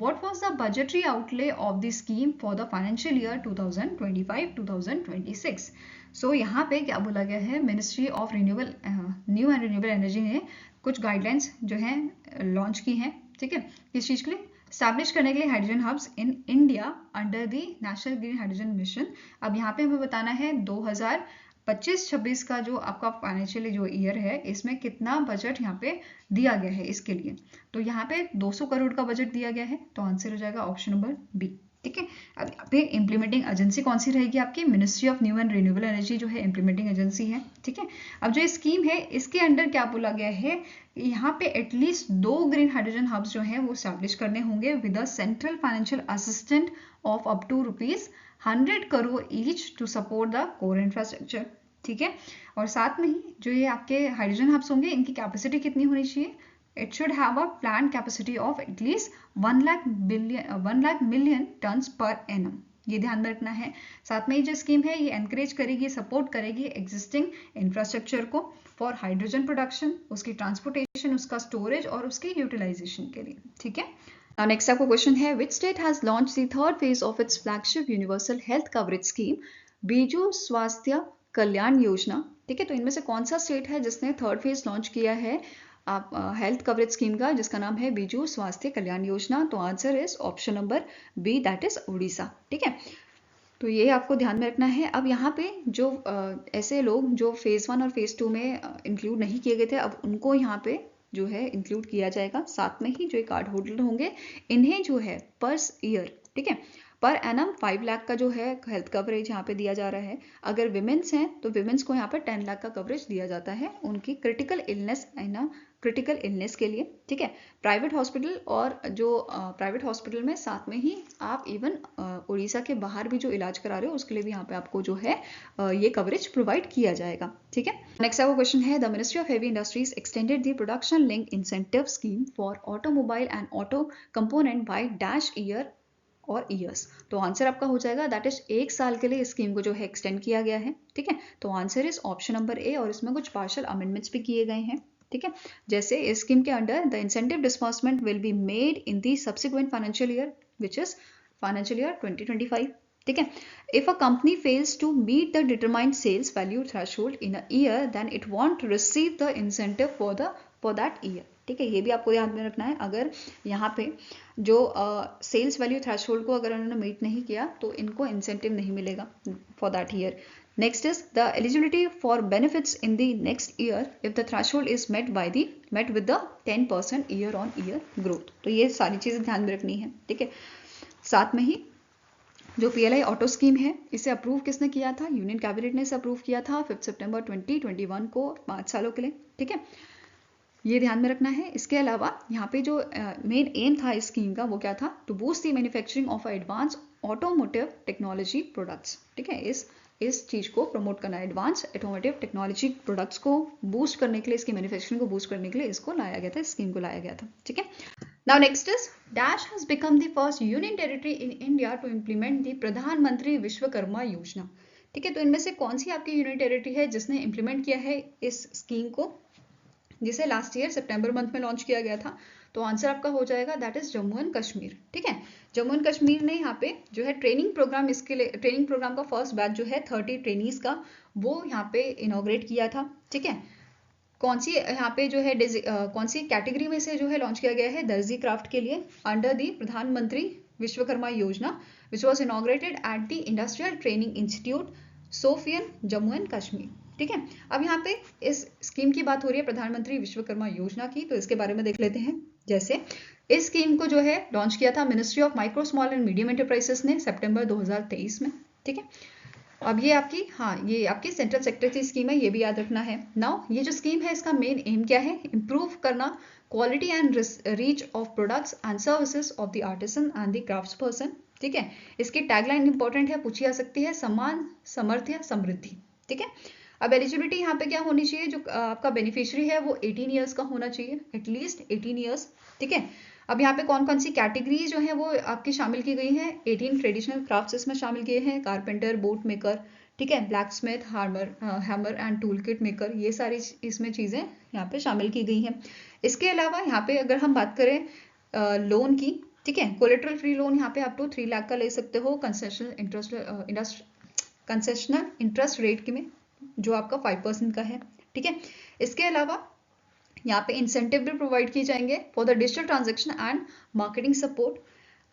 What was the budgetary outlay of the scheme for the financial year 2025-2026? So यहाँ पे क्या बोला गया है, ministry of new and renewable energy ने कुछ guidelines जो हैं लॉन्च की हैं, ठीक है। किस चीज़ के लिए, स्टैब्लिश करने के लिए hydrogen hubs in India under the national green hydrogen mission. अब यहाँ पे हमें बताना है 2025-26 का जो आपका फाइनेंशियल जो ईयर है, इसमें कितना बजट यहाँ पे दिया गया है इसके लिए। तो यहाँ पे 200 करोड़ का बजट दिया गया है, तो आंसर हो जाएगा ऑप्शन नंबर बी, ठीक है। अब यहाँ पे इम्प्लीमेंटिंग एजेंसी कौन सी रहेगी आपकी, ministry of new and renewable energy जो है इम्प्लीमेंटिंग एजेंसी है, ठीक है। अब जो स्कीम है इसके अंडर क्या बोला गया है, यहाँ पे एटलीस्ट 2 ग्रीन हाइड्रोजन हब्स जो हैं वो स्टैब्लिश करने होंगे with a central financial assistant of up to ₹100 crore each to support the core infrastructure, ठीक है। और साथ में ही जो ये आपके हाइड्रोजन हब्स होंगे, इनकी कैपेसिटी कितनी होनी चाहिए, it should have a planned capacity of at least 1 lakh million tons per annum। ये ध्यान में रखना है। साथ में ये जो स्कीम है ये एनकरेज करेगी, सपोर्ट करेगी एग्जिस्टिंग इंफ्रास्ट्रक्चर को फॉर हाइड्रोजन प्रोडक्शन, उसकी ट्रांसपोर्टेशन, उसका स्टोरेज और उसकी यूटिलाइजेशन के लिए, ठीक है। Now next आपको क्वेश्चन है which state has launched the third phase of its flagship universal health coverage scheme Biju स्वास्थ्य कल्याण योजना, ठीक है। तो इनमें से कौन सा स्टेट है जिसने थर्ड फेज लॉन्च किया है आप हेल्थ कवरेज स्कीम का, जिसका नाम है बीजू स्वास्थ्य कल्याण योजना। तो answer is option number B, that is Orissa, ठीक है। तो ये आपको ध्यान में रखना है। अब यहाँ पे जो ऐसे लोग जो फेज 1 और फेज 2 में इंक्लूड नहीं किए गए थे, अब उनको यहाँ पे जो है इंक्लूड किया जाएगा। साथ में ही जो कार्ड होल्डर होंगे इन्हें जो है पर ईयर, ठीक है, पर एनम 5 लाख का जो है हेल्थ कवरेज यहाँ पे दिया जा रहा है। अगर विमेंस हैं तो विमेंस को यहाँ पर 10 लाख का कवरेज दिया जाता है उनकी क्रिटिकल इलनेस के लिए। ठीक है, प्राइवेट हॉस्पिटल और जो प्राइवेट हॉस्पिटल में साथ में ही आप इवन उड़ीसा के बाहर भी जो इलाज करा रहे हो उसके लिए भी यहाँ पे आपको जो है ये कवरेज प्रोवाइड किया जाएगा। ठीक है, नेक्स्ट आपका क्वेश्चन है, the ministry of heavy industries extended the production link incentive scheme for automobile and auto component by dash year और ईयर्स। तो आंसर आपका हो जाएगा दैट इज 1 साल के लिए स्कीम को जो है एक्सटेंड किया गया है। ठीक है, तो answer is option number A, और इसमें कुछ पार्शियल अमेंडमेंट्स भी किए गए हैं। ठीक है, जैसे इस स्कीम के under the incentive disbursement will be made in the subsequent financial year which is financial year 2025। ठीक है, if a company fails to meet the determined sales value threshold in a year then it won't receive the incentive for that year. ठीक है, ये भी आपको ध्यान में रखना है। अगर यहाँ पे जो सेल्स वैल्यू थ्रेशोल्ड को अगर उन्होंने मीट नहीं किया तो इनको इंसेंटिव नहीं मिलेगा for that year. Next is the eligibility for benefits in the next year if the threshold is met with the 10% year on year growth. तो ये सारी चीजें ध्यान में रखनी है। ठीक है, साथ में ही जो PLI ऑटो स्कीम है इसे अप्रूव किसने किया था? यूनियन कैबिनेट ने इसे अप्रूव किया था 5 सितंबर 2021 को 5 सालों के लिए। ठीक है, ये ध्यान में रखना है। इसके अलावा यहाँ पे जो मेन एम था इस स्कीम का वो क्या था? To boost the manufacturing of advance automotive technology products. ठीक है, इस चीज को प्रमोट करना, एडवांस ऑटोमोटिव टेक्नोलॉजी प्रोडक्ट्स को बूस्ट करने के लिए, इसकी मैन्युफैक्चरिंग को बूस्ट करने के लिए इसको लाया गया था, इस स्कीम को लाया गया था। ठीक है, now next is dash has become the first union territory in India to implement the Pradhan Mantri Vishwakarma योजना। ठीक है, तो इनमें से कौन सी आपकी यूनियन टेरिटरी है जिसने इंप्लीमेंट किया है इस स्कीम को, जिसे लास्ट ईयर सितंबर मंथ में लॉन्च किया गया था? तो आंसर आपका हो जाएगा that is Jammu and Kashmir. ठीक है, जम्मू एंड कश्मीर ने यहाँ पे जो है ट्रेनिंग प्रोग्राम, इसके लिए ट्रेनिंग प्रोग्राम का फर्स्ट बैच जो है 30 ट्रेनीज का वो यहाँ पे इनॉग्रेट किया था। ठीक है, कौन सी यहाँ पे जो है कौन सी कैटेगरी में से जो है लॉन्च किया गया है? दर्जी क्राफ्ट के लिए under the Pradhan Mantri Vishwakarma Yojana which was inaugurated at the industrial training institute Shopian Jammu and Kashmir. ठीक है, अब यहाँ पे इस स्कीम की बात हो रही है प्रधानमंत्री विश्वकर्मा योजना की, तो इसके बारे में देख लेते हैं। जैसे इस स्कीम को जो है लॉन्च किया था ministry of micro small and medium enterprises ने सितंबर 2023 में। ठीक है, अब ये आपकी सेंट्रल सेक्टर की स्कीम है, ये भी याद रखना है। नाउ ये जो स्कीम है इसका मेन एम क्या है? इंप्रूव करना quality and reach of products and services of the artisan and the crafts person. ठीक है, इसकी टैगलाइन इंपॉर्टेंट है, पूछी जा सकती है, सम्मान समर्थ्य समृद्धि। ठीक है, अब एलिजिबिलिटी यहाँ पे क्या होनी चाहिए? जो आपका बेनिफिशियरी है वो 18 ईयर्स का होना चाहिए, एटलीस्ट 18 ईयर्स। ठीक है, अब यहाँ पे कौन कौन सी कैटेगरीज जो है वो आपकी शामिल की गई हैं? 18 ट्रेडिशनल क्राफ्ट्स इसमें शामिल किए हैं, कारपेंटर, बोट मेकर, ठीक है, black Smith, hammer and tool kit maker, ये सारी इसमें चीजें यहाँ पे शामिल की गई हैं। इसके अलावा यहाँ पे अगर हम बात करें लोन की, ठीक है, कोलेटरल फ्री लोन यहाँ पे आप टू 3 लाख का ले सकते हो कंसेशनल इंटरेस्ट रेट में, जो आपका 5% का है। ठीक है, इसके अलावा यहाँ पे इंसेंटिव भी प्रोवाइड किए जाएंगे for the digital transaction and marketing support.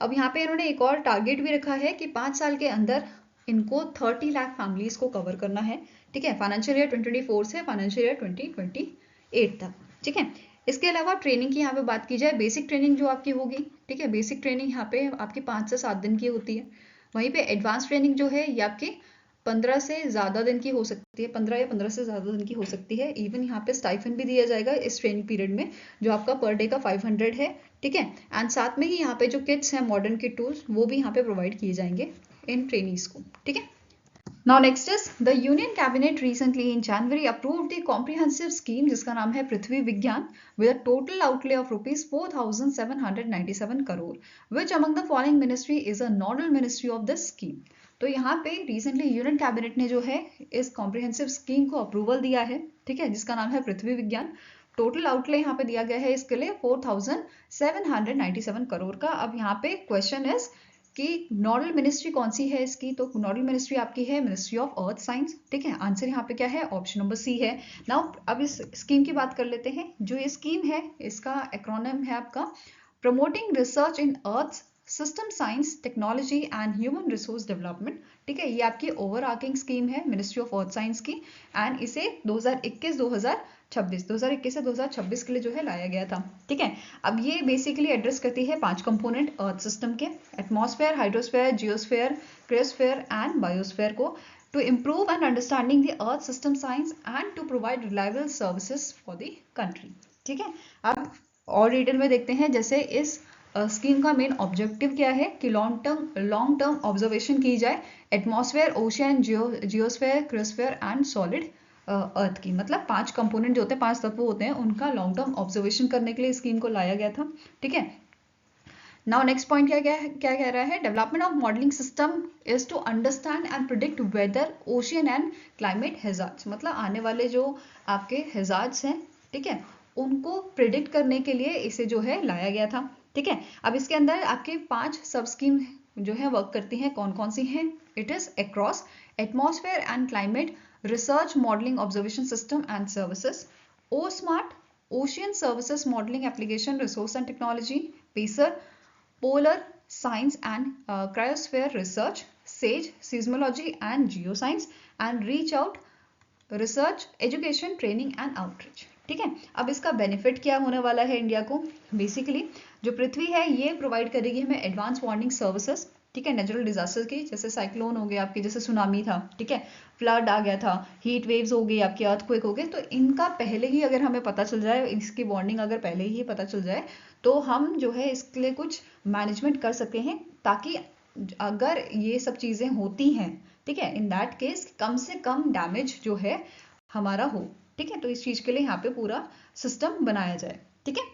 अब यहाँ पे इन्होंने एक और टारगेट भी रखा है कि 5 साल के अंदर इनको 30 लाख फैमिलीज को कवर करना है। ठीक है, फाइनेंशियल ईयर 2024 से फाइनेंशियल ईयर 2028 तक। ठीक है, इसके अलावा ट्रेनिंग की यहाँ पे बात की जाए, बेसिक ट्रेनिंग जो आपकी होगी, ठीक है, बेसिक ट्रेनिंग यहाँ पे आपकी 5 से 7 दिन की होती है। वहीं पे एडवांस ट्रेनिंग जो है ये आपकी 15 से ज़्यादा दिन की हो सकती है, 15 या 15 से ज़्यादा दिन की हो सकती है। इवन यहाँ पे स्टाइफन भी दिया जाएगा इस ट्रेनिंग पीरियड में, जो आपका पर डे का 500 है। ठीक है, एंड साथ में ही यहाँ पे जो किट्स हैं, मॉडर्न किट टूल्स, वो भी यहाँ पे प्रोवाइड किए जाएंगे इन ट्रेनीज को। ठीक है, now next is the union cabinet recently in January approved the comprehensive scheme जिसका नाम है पृथ्वी विज्ञान with a total outlay of rupees 4,797 crore, which among the following ministry is a nodal ministry of this scheme। तो यहाँ पे recently union cabinet ने जो है इस कॉम्प्रिहेंसिव स्कीम को अप्रूवल दिया है, ठीक है, जिसका नाम है पृथ्वी विज्ञान। टोटल आउटले यहाँ पे दिया गया है इसके लिए 4,797 करोड़ का। अब यहाँ पे क्वेश्चन इज कि नोडल मिनिस्ट्री कौन सी है इसकी? तो नोडल मिनिस्ट्री आपकी है मिनिस्ट्री ऑफ अर्थ साइंस। ठीक है, आंसर यहाँ पे क्या है? ऑप्शन नंबर सी है। नाउ अब इस स्कीम की बात कर लेते हैं। जो ये स्कीम है इसका एक्रोनिम है आपका promoting research in earth system science technology and human resource development. ठीक है, ये आपकी ओवर आर्किंग स्कीम है मिनिस्ट्री ऑफ अर्थ साइंस की, एंड इसे 2021-2023 2021 से 2026 के लिए जो है लाया गया था। ठीक है, अब ये बेसिकली एड्रेस करती है 5 कंपोनेंट अर्थ सिस्टम के, atmosphere, hydrosphere, जियोस्फेयर, cryosphere and biosphere को, to improve and understanding the earth system science and to provide reliable services for the country। ठीक है, अब और डिटेल में देखते हैं। जैसे इस स्कीम का मेन ऑब्जेक्टिव क्या है कि लॉन्ग टर्म ऑब्जर्वेशन की जाए atmosphere, ocean, जियोस्फेयर, cryosphere and solid earth की, मतलब 5 कंपोनेंट जो होते हैं, 5 तत्व होते हैं, उनका लॉन्ग टर्म ऑब्जर्वेशन करने के लिए स्कीम को लाया गया था। ठीक है, नाउ नेक्स्ट पॉइंट क्या कह रहा है, development of modelling system is to understand and predict weather, ocean and climate hazards, मतलब आने वाले जो आपके हैजार्ड्स हैं, ठीक है, उनको प्रिडिक्ट करने के लिए इसे जो है लाया गया था। ठीक है, अब इसके अंदर आपके 5 सब स्कीम जो है वर्क करती हैं। कौन कौन सी हैं? It is ACROSS atmosphere and climate research modelling observation system and services, O smart ocean services modelling application resource and technology, PACER polar science and cryosphere research, SAGE seismology and geoscience, and reach out research education training and outreach। ठीक है, अब इसका benefit क्या होने वाला है India को? Basically जो पृथ्वी है ये प्रोवाइड करेगी हमें एडवांस वार्निंग सर्विसेज। ठीक है, नेचुरल डिजास्टर की, जैसे साइक्लोन हो गए आपके, जैसे सुनामी था, ठीक है, फ्लड आ गया था, हीट वेव्स हो गई आपके, अर्थक्वेक हो गए, तो इनका पहले ही अगर हमें पता चल जाए, इसकी वार्निंग अगर पहले ही पता चल जाए, तो हम जो है इसके लिए कुछ मैनेजमेंट कर सकते हैं, ताकि अगर ये सब चीज़ें होती हैं, ठीक है, इन दैट केस कम से कम डैमेज जो है हमारा हो। ठीक है, तो इस चीज़ के लिए यहाँ पे पूरा सिस्टम बनाया जाए। ठीक है,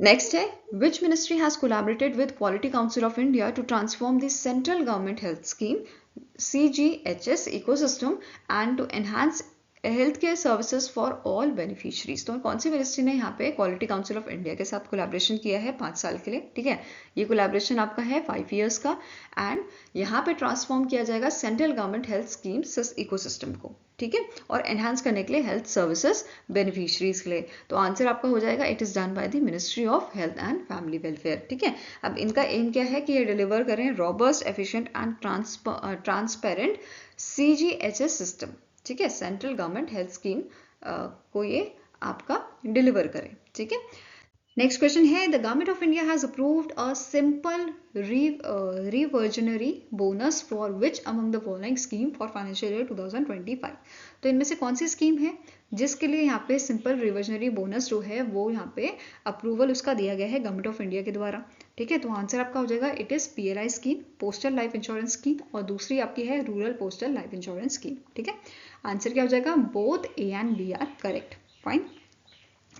नेक्स्ट है, which ministry has collaborated with Quality Council of India to transform the central government health scheme CGHS ecosystem and to enhance health care services for all beneficiaries. तो कौन सी मिनिस्ट्री ने यहाँ पे क्वालिटी काउंसिल ऑफ इंडिया के साथ collaboration किया है 5 साल के लिए? ठीक है, ये कोलैबोरेशन आपका है 5 इयर्स का, एंड यहाँ पे ट्रांसफॉर्म किया जाएगा सेंट्रल गवर्नमेंट हेल्थ स्कीम सिस इकोसिस्टम को। ठीक है, और एनहांस करने के लिए हेल्थ सर्विसेज बेनिफिशरीज के लिए। तो आंसर आपका हो जाएगा it is done by the ministry of health and family welfare. ठीक है, अब इनका एम क्या है कि ये डिलीवर करें robust, efficient and transparent CGHS system. ठीक है, सेंट्रल गवर्नमेंट हेल्थ स्कीम को ये आपका डिलीवर करे। ठीक है, नेक्स्ट क्वेश्चन है, the government of India has approved a simple reversionary bonus for which among the following scheme for financial year 2025। तो इनमें से कौन सी स्कीम है जिसके लिए यहाँ पे सिंपल रिवर्जनरी बोनस जो है वो यहाँ पे अप्रूवल उसका दिया गया है गवर्नमेंट ऑफ इंडिया के द्वारा? ठीक है, तो आंसर आपका हो जाएगा it is PLI scheme, postal life insurance scheme, और दूसरी आपकी है rural postal life insurance scheme. ठीक है, आंसर क्या हो जाएगा? Both A and B are correct. Fine,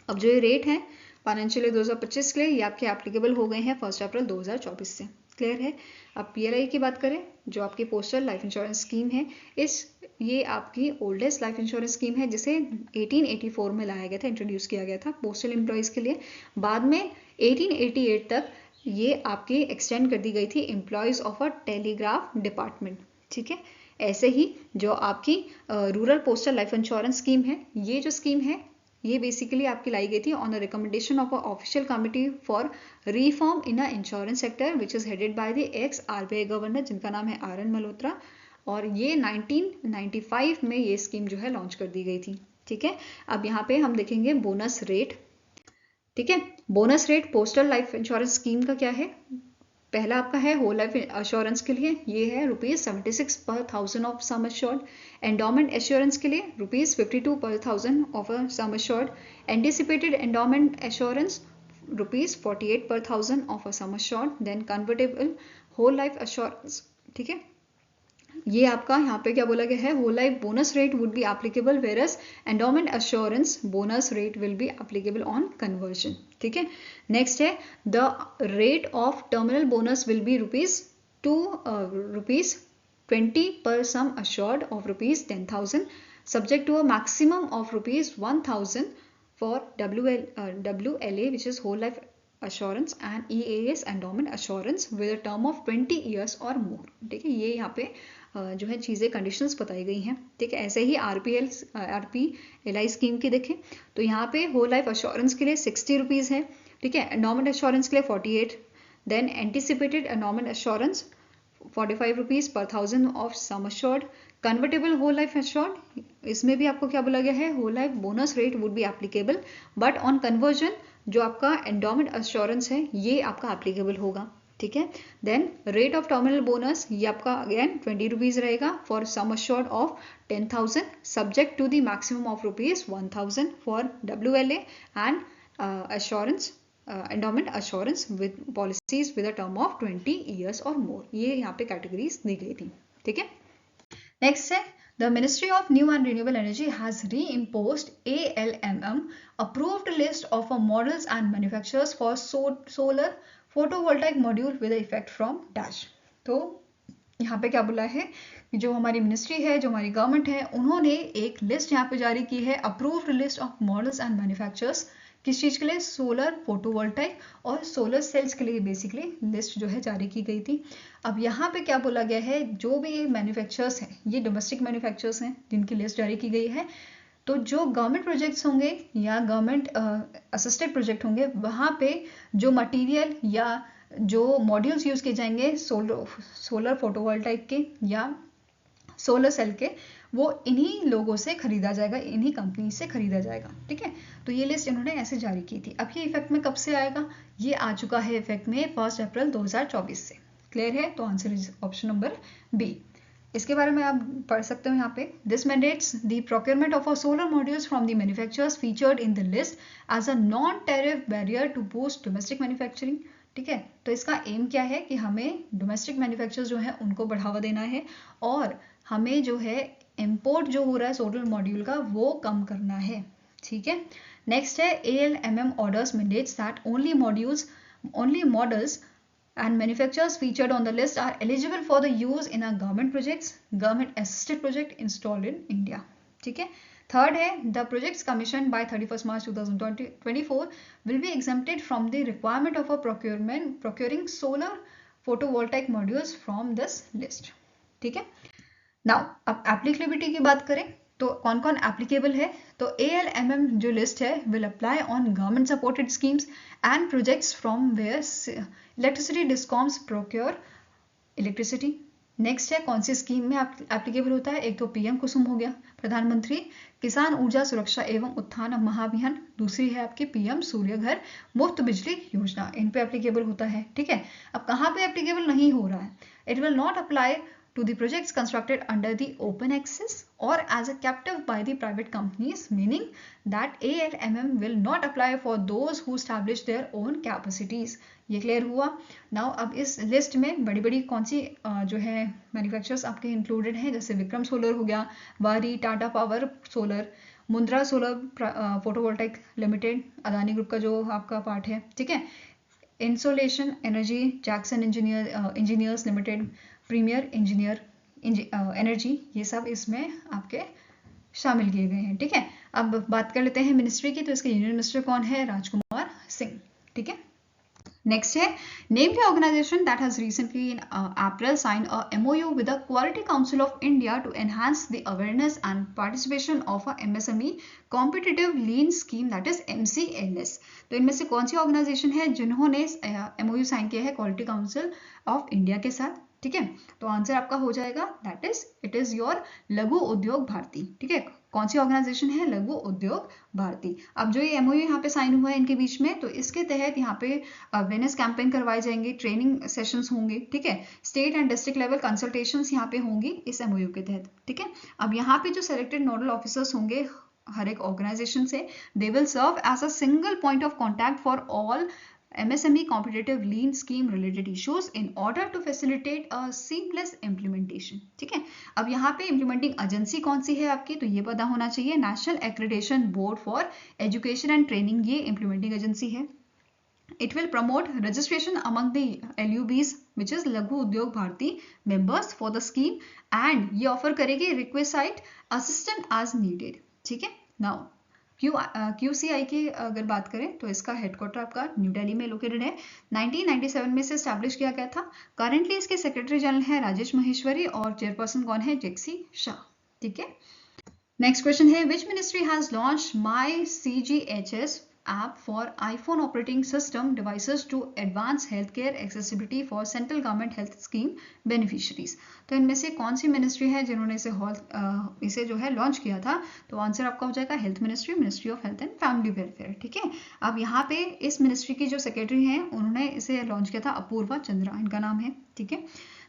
अब जो ये रेट है फाइनेंशियल ईयर 2025 के लिए ये आपके एप्लीकेबल हो गए हैं 1 अप्रैल 2024 से। क्लियर है? अब PLI की बात करें, जो आपकी पोस्टल लाइफ इंश्योरेंस स्कीम है, ये आपकी ओल्डेस्ट लाइफ इंश्योरेंस स्कीम है जिसे 1884 में लाया गया था, इंट्रोड्यूस किया गया था पोस्टल एम्प्लॉयज़ के लिए। बाद में 1888 तक ये आपकी एक्सटेंड कर दी गई थी employees of a telegraph department. ठीक है, ऐसे ही जो आपकी rural postal life insurance scheme है, ये जो स्कीम है ये बेसिकली आपकी लाई गई थी on the recommendation of a official committee for reform in a insurance sector which is headed by the x RBI governor जिनका नाम है RN मल्होत्रा, और ये 1995 में ये स्कीम जो है लॉन्च कर दी गई थी। ठीक है, अब यहाँ पे हम देखेंगे बोनस रेट। ठीक है, bonus rate postal life insurance scheme का क्या है? पहला आपका है होल लाइफ एश्योरेंस के लिए, ये है ₹76 per 1000 of sum assured. Endowment assurance के लिए ₹52 per 1000 of sum assured. Anticipated endowment assurance ₹48 per 1000 of a sum assured. Then convertible whole life assurance. ठीक है, ये आपका यहाँ पे क्या बोला गया है, whole life bonus rate would be applicable whereas endowment assurance bonus rate will be applicable on conversion. ठीक है, नेक्स्ट है the rate of terminal bonus will be ₹20 per sum assured of ₹10,000 subject to a maximum of ₹1,000 for WLA which is whole life assurance and EAS endowment assurance with a term of 20 years or more। ठीक है, ये यहाँ पे जो है चीज़ें conditions बताई गई हैं। ठीक है, ऐसे ही RPLI स्कीम की देखें तो यहाँ पे होल लाइफ एश्योरेंस के लिए ₹60 है। ठीक है, एंडोमेंट एश्योरेंस के लिए 48, then anticipated endowment assurance ₹45 per 1000 of sum assured, convertible whole life assured, इसमें भी आपको क्या बोला गया है, whole life bonus rate would be applicable but on conversion जो आपका एंडोमेंट एश्योरेंस है ये आपका एप्लीकेबल होगा, ठीक है। Then rate of terminal bonus ये आपका अगेन 20 रुपीज रहेगा for sum assured of 10,000 subject to the maximum of rupees 1,000 for WLA and assurance endowment assurance with policies with a term of 20 years or more। ये यहाँ पे categories दी गई थी, ठीक है। नेक्स्ट है the ministry of new and renewable energy has reimposed ALMM approved list of models and manufacturers for solar photovoltaic module with effect from dash। तो यहाँ पे क्या बोला है कि जो हमारी मिनिस्ट्री है, जो हमारी गवर्नमेंट है, उन्होंने एक लिस्ट यहाँ पे जारी की है, approved list of models and manufacturers, किस चीज़ के लिए, सोलर फोटोवोल्टाइक और सोलर सेल्स के लिए बेसिकली लिस्ट जो है जारी की गई थी। अब यहाँ पे क्या बोला गया है, जो भी मैन्युफैक्चरर्स हैं ये डोमेस्टिक मैन्युफैक्चरर्स हैं जिनकी लिस्ट जारी की गई है, तो जो गवर्नमेंट प्रोजेक्ट्स होंगे या गवर्नमेंट असिस्टेड प्रोजेक्ट होंगे वहाँ पे जो मटीरियल या जो मॉड्यूल्स यूज़ किए जाएंगे सोलर फोटोवोल्टाइक के या सोलर सेल के, वो इन्हीं लोगों से खरीदा जाएगा, इन्हीं कंपनी से खरीदा जाएगा, ठीक है। तो ये लिस्ट इन्होंने ऐसे जारी की थी। अब ये इफेक्ट में कब से आएगा, ये आ चुका है इफेक्ट में 1 अप्रैल 2024 से। क्लियर है, तो answer is option number B. इसके बारे में आप पढ़ सकते हो यहाँ पे, this mandates the procurement of solar modules from the manufacturers featured in the list as a non tariff barrier to boost domestic manufacturing, ठीक है। तो इसका एम क्या है कि हमें डोमेस्टिक मैन्युफैक्चरर्स जो है उनको बढ़ावा देना है और हमें जो है इम्पोर्ट जो हो रहा है सोलर मॉड्यूल का वो कम करना है, ठीक है। नेक्स्ट है ALMM orders mandates that only models and manufacturers featured on the list are eligible for the use in a government projects, government assisted project installed in India, ठीक है। थर्ड है the projects commissioned by 31st March 2024 will be exempted from the requirement of a procuring solar photovoltaic modules from this list, ठीक है। Now अब applicability की बात करें तो कौन कौन एप्लीकेबल है, तो ALMM जो लिस्ट है will apply on government supported schemes and projects from where electricity discoms procure electricity. Next है कौन सी स्कीम में एप्लीकेबल होता है, एक तो PM कुसुम हो गया, प्रधानमंत्री किसान ऊर्जा सुरक्षा एवं उत्थान महाअभियान, दूसरी है आपकी PM सूर्य घर मुफ्त बिजली योजना, इन पे एप्लीकेबल होता है, ठीक है। अब कहाँ पे एप्लीकेबल नहीं हो रहा है, it will not apply to the projects constructed under the open access or as a captive by the private companies, meaning that ALMM will not apply for those who establish their own capacities। ये clear हुआ। Now अब इस list में बड़ी बड़ी कौन सी जो है मैन्युफैक्चरर्स आपके इंक्लूडेड हैं, जैसे विक्रम सोलर हो गया, Waaree, Tata power Solar, Mundra Solar Photovoltaic Limited, Adani group का जो आपका पार्ट है, ठीक है, Insolation Energy, Jackson Engineers Limited, Premier Engineer Energy, ये सब इसमें आपके शामिल किए गए हैं, ठीक है। अब बात कर लेते हैं मिनिस्ट्री की, तो इसके यूनियन मिनिस्टर कौन है, राजकुमार सिंह, ठीक है। नेक्स्ट है name the organisation that has recently in April sign a MOU with the Quality Council of India to enhance the awareness and participation of a MSME competitive lean scheme that is MCLS। तो इनमें से कौन सी organisation है जिन्होंने MOU sign किया है quality Council of India के साथ, ठीक है। तो आंसर आपका हो जाएगा that is it is your लघु उद्योग भारती, ठीक है। कौन सी ऑर्गेनाइजेशन है, लघु उद्योग भारती। अब जो ये MOU यहाँ पे साइन हुआ है इनके बीच में, तो इसके तहत यहाँ पे अवेयरनेस कैंपेन करवाए जाएंगे, ट्रेनिंग सेशंस होंगे, ठीक है, state and district level consultations यहाँ पे होंगी इस MOU के तहत, ठीक है। अब यहाँ पे जो सेलेक्टेड नोडल ऑफिसर्स होंगे हर एक ऑर्गेनाइजेशन से, they will serve as a single point of contact for all MSME competitive lean scheme related issues in order to facilitate a seamless implementation, ठीक है। अब यहाँ पे implementing एजेंसी कौन सी है आपकी, तो ये पता होना चाहिए, national accreditation board for education and training, ये implementing एजेंसी है। It will promote registration among the LUBs which is Laghu Udyog Bharati members for the scheme and ये ऑफर करेगी requisite assistant as needed, ठीक है। Now QCI की अगर बात करें तो इसका हेडक्वार्टर आपका न्यू दिल्ली में लोकेटेड है, 1997 में से स्टैब्लिश किया गया था। करंटली इसके सेक्रेटरी जनरल है राजेश महेश्वरी और चेयरपर्सन कौन है, जेक्सी शाह, ठीक है। नेक्स्ट क्वेश्चन है which ministry has launch my CGHS app for iPhone operating system devices to advance healthcare accessibility for central government health scheme beneficiaries. तो इनमें से कौन सी मिनिस्ट्री है जिन्होंने इसे जो है लॉन्च किया था? तो आंसर आपका हो जाएगा health ministry, ministry of health and family welfare. ठीक है, अब यहाँ पे इस मिनिस्ट्री की जो सेक्रेटरी हैं उन्होंने इसे लॉन्च किया था, अपूर्वा चंद्रा इनका नाम है। ठीक है,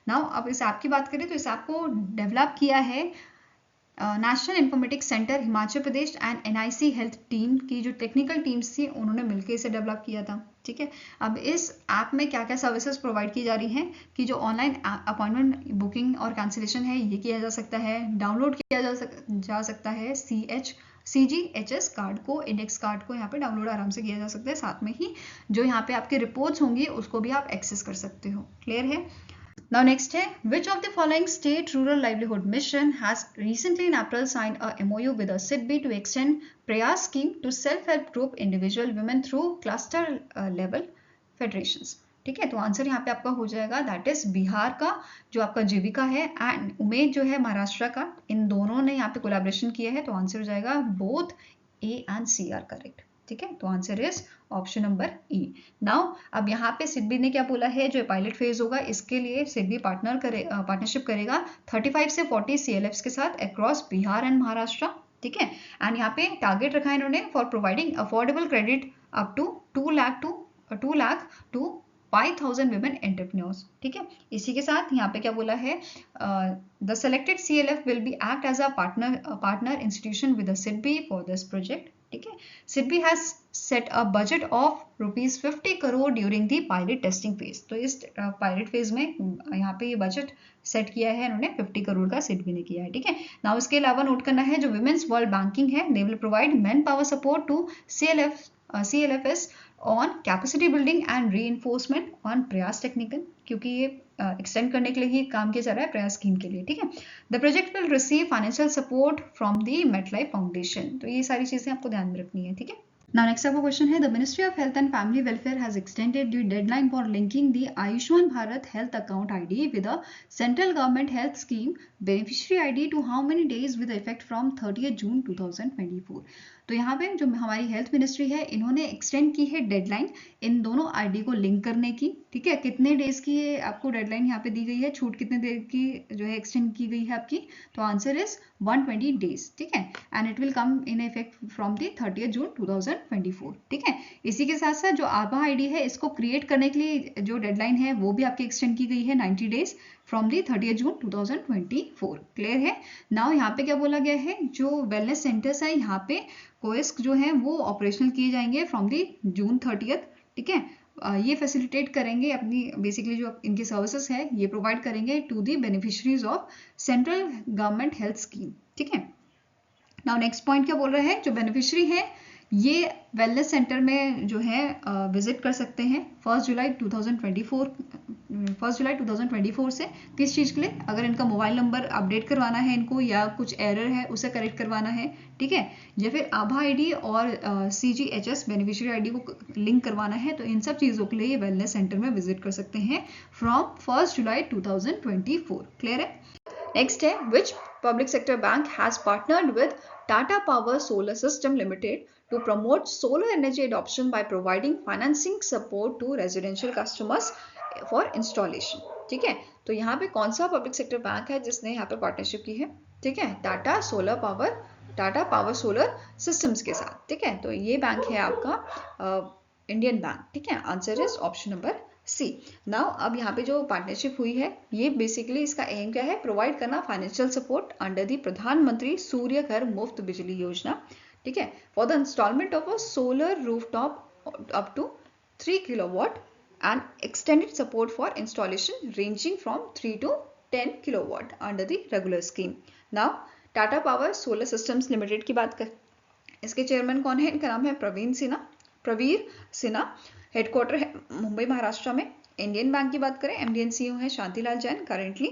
नाउ अब इस ऐप की बात करें तो इस ऐप को डेवलप किया है national informatics centre Himachal Pradesh and NIC health team की जो टेक्निकल टीम्स थी उन्होंने मिलकर इसे डेवलप किया था। ठीक है, अब इस ऐप में क्या क्या सर्विसेज प्रोवाइड की जा रही हैं कि जो ऑनलाइन अपॉइंटमेंट बुकिंग और कैंसिलेशन है ये किया जा सकता है, डाउनलोड किया जा सकता है CGHS कार्ड को, इंडेक्स कार्ड को यहाँ पे डाउनलोड आराम से किया जा सकता है। साथ में ही जो यहाँ पे आपके रिपोर्ट्स होंगी उसको भी आप एक्सेस कर सकते हो। क्लियर है? Now next है, which of the following state rural livelihood mission has recently in April signed a MOU with a SIDBI to extend Prayas scheme to self-help group individual women through cluster level federations? ठीक है, तो answer यहाँ पे आपका हो जाएगा that is Bihar का जो आपका जीविका है एंड उमेद जो है महाराष्ट्र का, इन दोनों ने यहाँ पे कोलैबोरेशन किया है। तो आंसर हो जाएगा both A and C are correct. ठीक है, तो answer is option number E। Now अब यहाँ पे सिडबी ने क्या बोला है, जो पायलट फेज होगा इसके लिए सिडबी पार्टनरशिप करेगा 35 से 40 CLFs के साथ अक्रॉस बिहार एंड महाराष्ट्र। ठीक है, एंड यहाँ पे टारगेट रखा है इन्होंने for providing affordable credit up to 2 lakh to 5,000 women entrepreneurs। ठीक है, इसी के साथ यहाँ पे क्या बोला है, the selected CLF will be act as a partner institution with SIDBI for this project. ठीक है, SIDBI has set a budget of ₹50 crore during the pilot testing phase. तो इस पायलट फेज में यहाँ पे ये बजट सेट किया है इन्होंने, 50 करोड़ का SIDBI ने किया है। ठीक है, नाउ इसके अलावा नोट करना है जो विमेंस वर्ल्ड बैंकिंग है, they will provide manpower support to CLFs on capacity building and reinforcement on Prayas technical, क्योंकि ये एक्सटेंड करने के लिए ही काम किया जा रहा है प्रयास स्कीम के लिए। ठीक है, the project will receive financial support from the MetLife foundation. तो ये सारी चीजें आपको ध्यान में रखनी है। ठीक है, नाउ नेक्स्ट आपका क्वेश्चन है, the ministry of health and family welfare has extended the deadline for linking the Ayushman Bharat health account ID with a central government health scheme beneficiary ID to how many days with effect from 30 June 2024। तो यहाँ पे जो हमारी health ministry है इन्होंने extend की है deadline इन दोनों ID को लिंक करने की। ठीक है, कितने डेज की आपको डेडलाइन यहाँ पे दी गई है, छूट कितने देर की जो है एक्सटेंड की गई है आपकी? तो आंसर इज 120 डेज। ठीक है, and it will come in effect from the 30 June 2024। ठीक है, इसी के साथ साथ जो आभा ID है इसको क्रिएट करने के लिए जो डेडलाइन है वो भी आपकी एक्सटेंड की गई है 90 days from the 30 June 2024। Clear है? नाउ यहाँ पे क्या बोला गया है, जो वेलनेस सेंटर्स है यहाँ पे कोएस्क जो है वो ऑपरेशनल किए जाएंगे फ्रॉम दी जून 30। ठीक है, ये फैसिलिटेट करेंगे अपनी बेसिकली जो इनकी सर्विसेज है ये प्रोवाइड करेंगे to the beneficiaries of central government health scheme. ठीक है, नाउ नेक्स्ट पॉइंट क्या बोल रहे हैं, जो बेनिफिशरी है ये वेलनेस सेंटर में जो है विजिट कर सकते हैं 1 जुलाई 2024 से। किस चीज़ के लिए? अगर इनका मोबाइल नंबर अपडेट करवाना है इनको या कुछ एरर है उसे करेक्ट करवाना है। ठीक है, या फिर आभा ID और CGHS बेनिफिशियरी ID को लिंक करवाना है, तो इन सब चीज़ों के लिए ये वेलनेस सेंटर में विजिट कर सकते हैं फ्रॉम 1 जुलाई 2024। क्लियर है? नेक्स्ट है, which public sector bank has partnered with Tata power solar system limited to promote solar energy adoption by providing financing support to residential customers for installation। ठीक है, तो यहाँ पे कौन सा पब्लिक सेक्टर बैंक है जिसने यहाँ पे पार्टनरशिप की है? ठीक है, टाटा पावर सोलर सिस्टम्स के साथ। ठीक है, तो ये बैंक है आपका इंडियन बैंक। ठीक है, answer is option number C। Now अब यहाँ पे जो पार्टनरशिप हुई है ये बेसिकली इसका एम क्या है, प्रोवाइड करना फाइनेंशियल सपोर्ट अंडर दी प्रधानमंत्री सूर्य घर मुफ्त बिजली योजना। ठीक है, for the installment of a solar rooftop up to 3 kilowatt and extended support for installation ranging from 3 to 10 kilowatt under the regular scheme. Now Tata power Solar Systems Limited की बात कर, इसके चेयरमैन कौन है? इनका नाम है प्रवीर सिन्हा। हेडक्वार्टर है मुंबई महाराष्ट्र में। इंडियन बैंक की बात करें, MD and CEO है Shantilal Jain currently,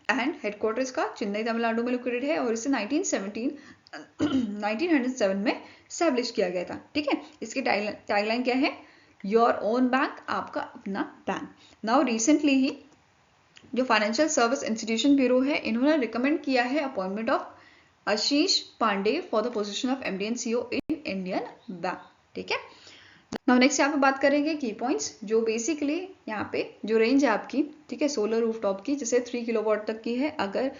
and headquarter इसका चेन्नई तमिलनाडु में लोकेटेड है और इसे 1907 में स्टैब्लिश किया गया था। ठीक है, इसकी टैगलाइन क्या है? योर ओन बैंक, आपका अपना बैंक। नाउ रिसेंटली ही जो फाइनेंशियल सर्विस इंस्टीट्यूशन ब्यूरो है इन्होंने रिकमेंड किया है appointment of Ashish Pandey for the position of MD and CEO in Indian Bank. ठीक है। नाउ नेक्स्ट यहाँ पे बात करेंगे की पॉइंट्स, जो बेसिकली यहाँ पे जो रेंज है आपकी, ठीक है, सोलर रूफटॉप की, जैसे 3 किलोवाट तक की है। अगर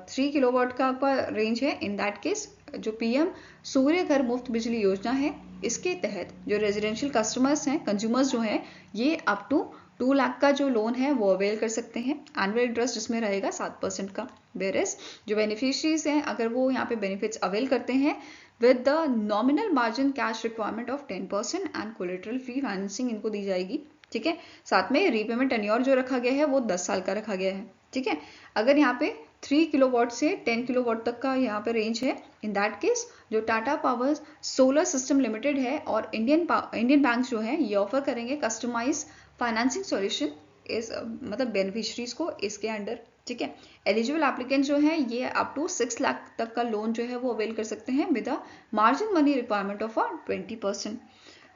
3 किलोवाट का आपका रेंज है, इन दैट केस जो पीएम सूर्य घर मुफ्त बिजली योजना है, इसके तहत जो रेजिडेंशियल कस्टमर्स हैं, कंज्यूमर्स जो हैं, ये अप टू 2 लाख का जो लोन है वो अवेल कर सकते हैं। एनुअल इंटरेस्ट जिसमें रहेगा 7% का। वेयरएज जो बेनिफिशरीज हैं, अगर वो यहाँ पे बेनिफिट्स अवेल करते हैं with the nominal margin cash requirement of 10% and collateral free financing इनको दी जाएगी, ठीक है। साथ में रीपेमेंट टेन्योर जो रखा गया है वो 10 साल का रखा गया है, ठीक है। अगर यहाँ पे 3 किलोवाट से 10 किलोवाट तक का यहाँ पे रेंज है, इन दैट केस जो Tata power solar system limited है और इंडियन बैंक जो है, ये ऑफर करेंगे कस्टमाइज फाइनेंसिंग सॉल्यूशन इस मतलब बेनिफिशरीज को इसके अंडर, ठीक है। एलिजिबल एप्लीकेंट जो है ये अप टू 6 लाख तक का लोन जो है वो अवेल कर सकते हैं with a margin money requirement of 20%।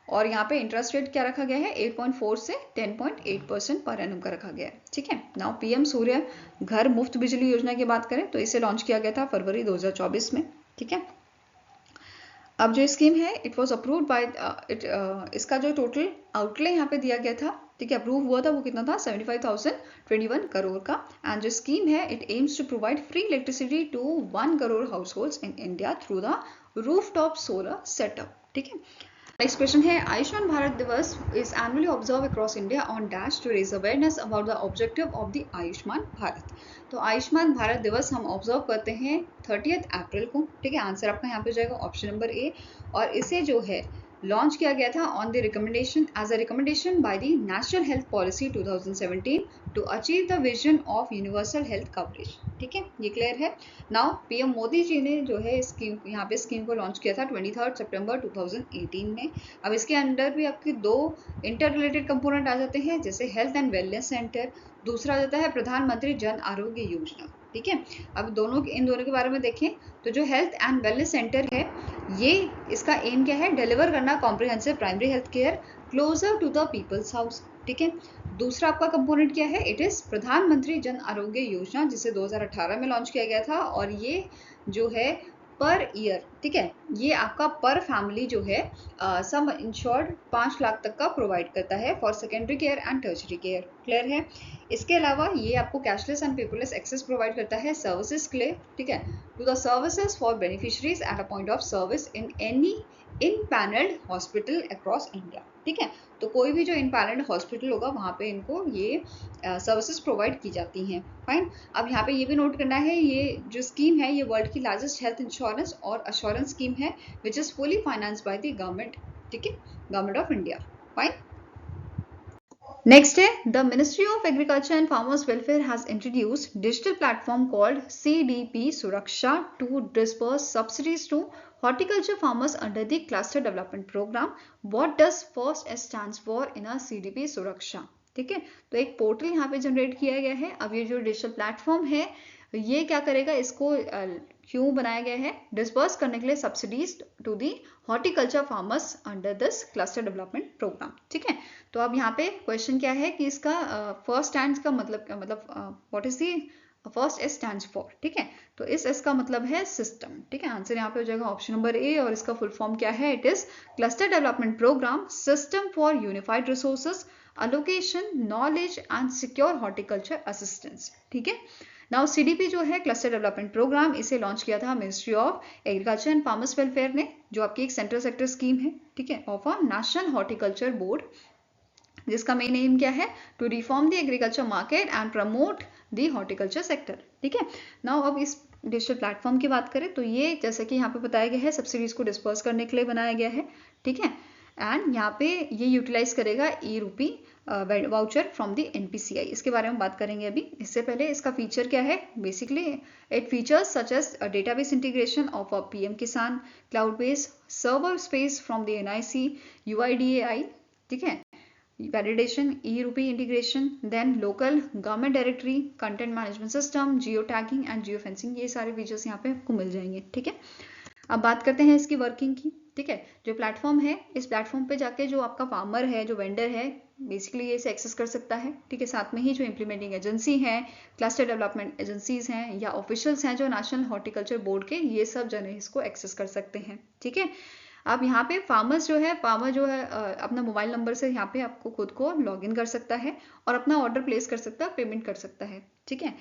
और यहाँ पे इंटरेस्ट रेट क्या रखा गया है, 8.4 से 10.8% पर एनम का रखा गया है, ठीक है। नाउ पीएम सूर्य घर मुफ्त बिजली योजना की बात करें तो इसे लॉन्च किया गया था फरवरी 2024 में, ठीक है। अब जो स्कीम है इट वॉज अप्रूव्ड बाय इसका जो टोटल आउटले यहाँ पे दिया गया था, ठीक है, अप्रूव हुआ था, वो कितना था 75,021 करोड़ का। एंड जो स्कीम है it aims to provide free electricity to 1 crore households in India through the rooftop solar setup, ठीक है। नेक्स्ट क्वेश्चन है, Ayushman Bharat Diwas is annually observe across India on dash to raise awareness about the objective of the Ayushman Bharat. तो आयुष्मान भारत दिवस हम observe करते हैं 30 अप्रैल को, ठीक है। आंसर आपका यहाँ पे जाएगा ऑप्शन नंबर ए। और इसे जो है लॉन्च किया गया था on the recommendation as a recommendation by the national health policy 2017 to achieve the vision of universal health coverage, ठीक है, ये क्लियर है। नाउ पीएम मोदी जी ने जो है स्कीम यहाँ पे स्कीम को लॉन्च किया था 23 सितंबर 2018 में। अब इसके अंडर भी आपके 2 इंटर रिलेटेड कंपोनेंट आ जाते हैं, जैसे हेल्थ एंड वेलनेस सेंटर, दूसरा आ जाता है प्रधानमंत्री जन आरोग्य योजना, ठीक है। अब इन दोनों के बारे में देखें तो जो हेल्थ एंड वेलनेस सेंटर है, ये इसका एम क्या है, डिलीवर करना comprehensive primary health care closer to the people's house, ठीक है। दूसरा आपका कंपोनेंट क्या है, इट इज प्रधानमंत्री जन आरोग्य योजना, जिसे 2018 में लॉन्च किया गया था। और ये जो है पर ईयर, ठीक है, ये आपका पर फैमिली जो है सम इंश्योर्ड 5 लाख तक का प्रोवाइड करता है for secondary care and tertiary care, clear है। इसके अलावा ये आपको cashless and paperless access provide करता है सर्विसेज के लिए, ठीक है, to the services for beneficiaries at a point of service in any empanelled hospital across India, ठीक है। तो कोई भी जो इनपैनल्ड हॉस्पिटल होगा वहाँ पे इनको ये सर्विसेज प्रोवाइड की जाती हैं, फाइन। अब यहाँ पे ये भी नोट करना है, ये जो स्कीम है ये वर्ल्ड की लार्जेस्ट हेल्थ इंश्योरेंस और अश्योरेंस स्कीम है which is fully financed by the government, ठीक है, government of India, fine. Next है, the ministry of agriculture and farmers welfare has introduced digital platform called CDP Suraksha to disperse subsidies to horticulture farmers under the cluster development program. What does first S stands for in a CDP सुरक्षा, ठीक है। तो एक portal यहाँ पे generate किया गया है। अब ये जो डिजिटल प्लेटफॉर्म है ये क्या करेगा, इसको क्यों बनाया गया है, डिस्पर्स करने के लिए subsidies to the horticulture farmers under this cluster development programme, ठीक है। तो अब यहाँ पे क्वेश्चन क्या है कि इसका फर्स्ट स्टैंड का मतलब what is the first S stands for, ठीक है। तो इस एस का मतलब है सिस्टम, ठीक है। आंसर यहाँ पे हो जाएगा ऑप्शन नंबर ए। और इसका फुल फॉर्म क्या है, it is cluster development programme system for unified resources allocation knowledge and secure horticulture assistance, ठीक है। नाउ CDP जो है क्लस्टर डेवलपमेंट प्रोग्राम, इसे लॉन्च किया था ministry of agriculture and farmers welfare ने, जो आपकी एक सेंट्रल सेक्टर स्कीम है, ठीक है, of a national horticulture board, जिसका मेन एम क्या है, to reform the agriculture market and promote the horticulture sector, ठीक है। नाउ अब इस डिजिटल प्लेटफॉर्म की बात करें तो ये जैसे कि यहाँ पे बताया गया है सब्सिडीज को डिस्पर्स करने के लिए बनाया गया है, ठीक है। एंड यहाँ पे ये यूटिलाइज करेगा e-rupee voucher from the NPCI। इसके बारे में बात करेंगे अभी। इससे पहले इसका फीचर क्या है, basically it features such as database integration of a PM Kisan, cloud based server space from the NIC UIDAI, ठीक है, validation, e-rupee integration, then local government directory, content management system, geotagging and geofencing, ये सारे features यहाँ पे आपको मिल जाएंगे, ठीक है। अब बात करते हैं इसकी वर्किंग की, ठीक है। जो प्लेटफॉर्म है, इस प्लेटफॉर्म पे जाके जो आपका फार्मर है, जो वेंडर है, बेसिकली ये इसे एक्सेस कर सकता है, ठीक है। साथ में ही जो इम्प्लीमेंटिंग एजेंसी है, क्लस्टर डेवलपमेंट एजेंसीज हैं या ऑफिशियल्स हैं जो नेशनल हॉर्टिकल्चर बोर्ड के, ये सब जने इसको एक्सेस कर सकते हैं, ठीक है। अब यहाँ पे फार्मर जो है अपना मोबाइल नंबर से यहाँ पे आपको खुद को लॉगिन कर सकता है और अपना ऑर्डर प्लेस कर सकता है, पेमेंट कर सकता है। ठीक है,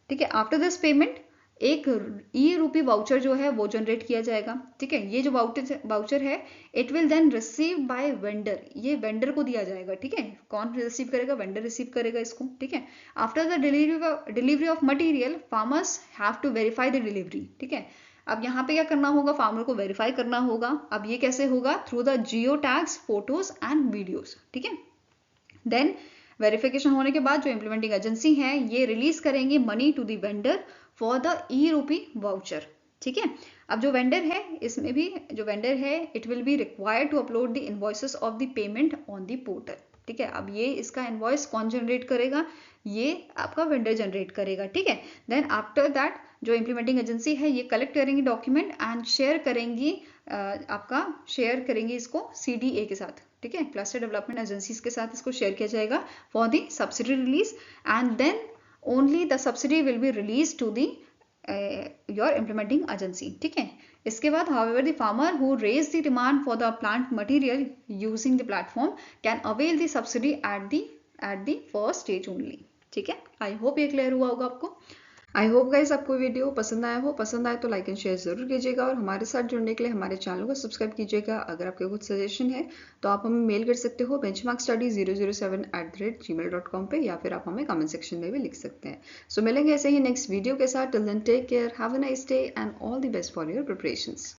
ठीक है। आफ्टर दिस पेमेंट एक ई-रूपी वाउचर जो है वो जनरेट किया जाएगा। ठीक है, ये जो वाउचर है it will then receive by vendor, ये वेंडर को दिया जाएगा। ठीक है, कौन रिसीव करेगा? वेंडर रिसीव करेगा इसको। ठीक है, after the delivery of material farmers have to verify the delivery. ठीक है, अब यहाँ पे क्या करना होगा? फार्मर को वेरीफाई करना होगा। अब ये कैसे होगा? Through the Jio tags, photos and videos. ठीक है, देन वेरिफिकेशन होने के बाद जो इम्प्लीमेंटिंग एजेंसी है ये रिलीज करेंगे money to the vendor for the e RUPI voucher. ठीक है, अब जो वेंडर है इसमें भी जो वेंडर है it will be required to upload the invoices of the payment on the portal. ठीक है, अब ये इसका इनवॉइस कौन जनरेट करेगा? ये आपका वेंडर जनरेट करेगा। ठीक है, देन आफ्टर दैट जो इम्प्लीमेंटिंग एजेंसी है ये कलेक्ट करेंगी डॉक्यूमेंट एंड शेयर करेंगी इसको CDA के साथ। ठीक है, क्लस्टर डेवलपमेंट एजेंसीज के साथ इसको शेयर किया जाएगा for the subsidy release and then only the subsidy will be release to the your implementing agency. ठीक है, इसके बाद however the farmer who raised the demand for the plant material using the platform can avail the subsidy at the first stage only। ठीक है, I hope ये clear हुआ होगा आपको। आई होप गाइस आपको वीडियो पसंद आया हो। पसंद आए तो लाइक एंड शेयर जरूर कीजिएगा और हमारे साथ जुड़ने के लिए हमारे चैनल को सब्सक्राइब कीजिएगा। अगर आपके कुछ सजेशन है तो आप हमें मेल कर सकते हो benchmarkstudy007@gmail.com पे, या फिर आप हमें कमेंट सेक्शन में भी लिख सकते हैं। सो मिलेंगे ऐसे ही नेक्स्ट वीडियो के साथ। Till then take care, have a nice day and all the best for your preparations.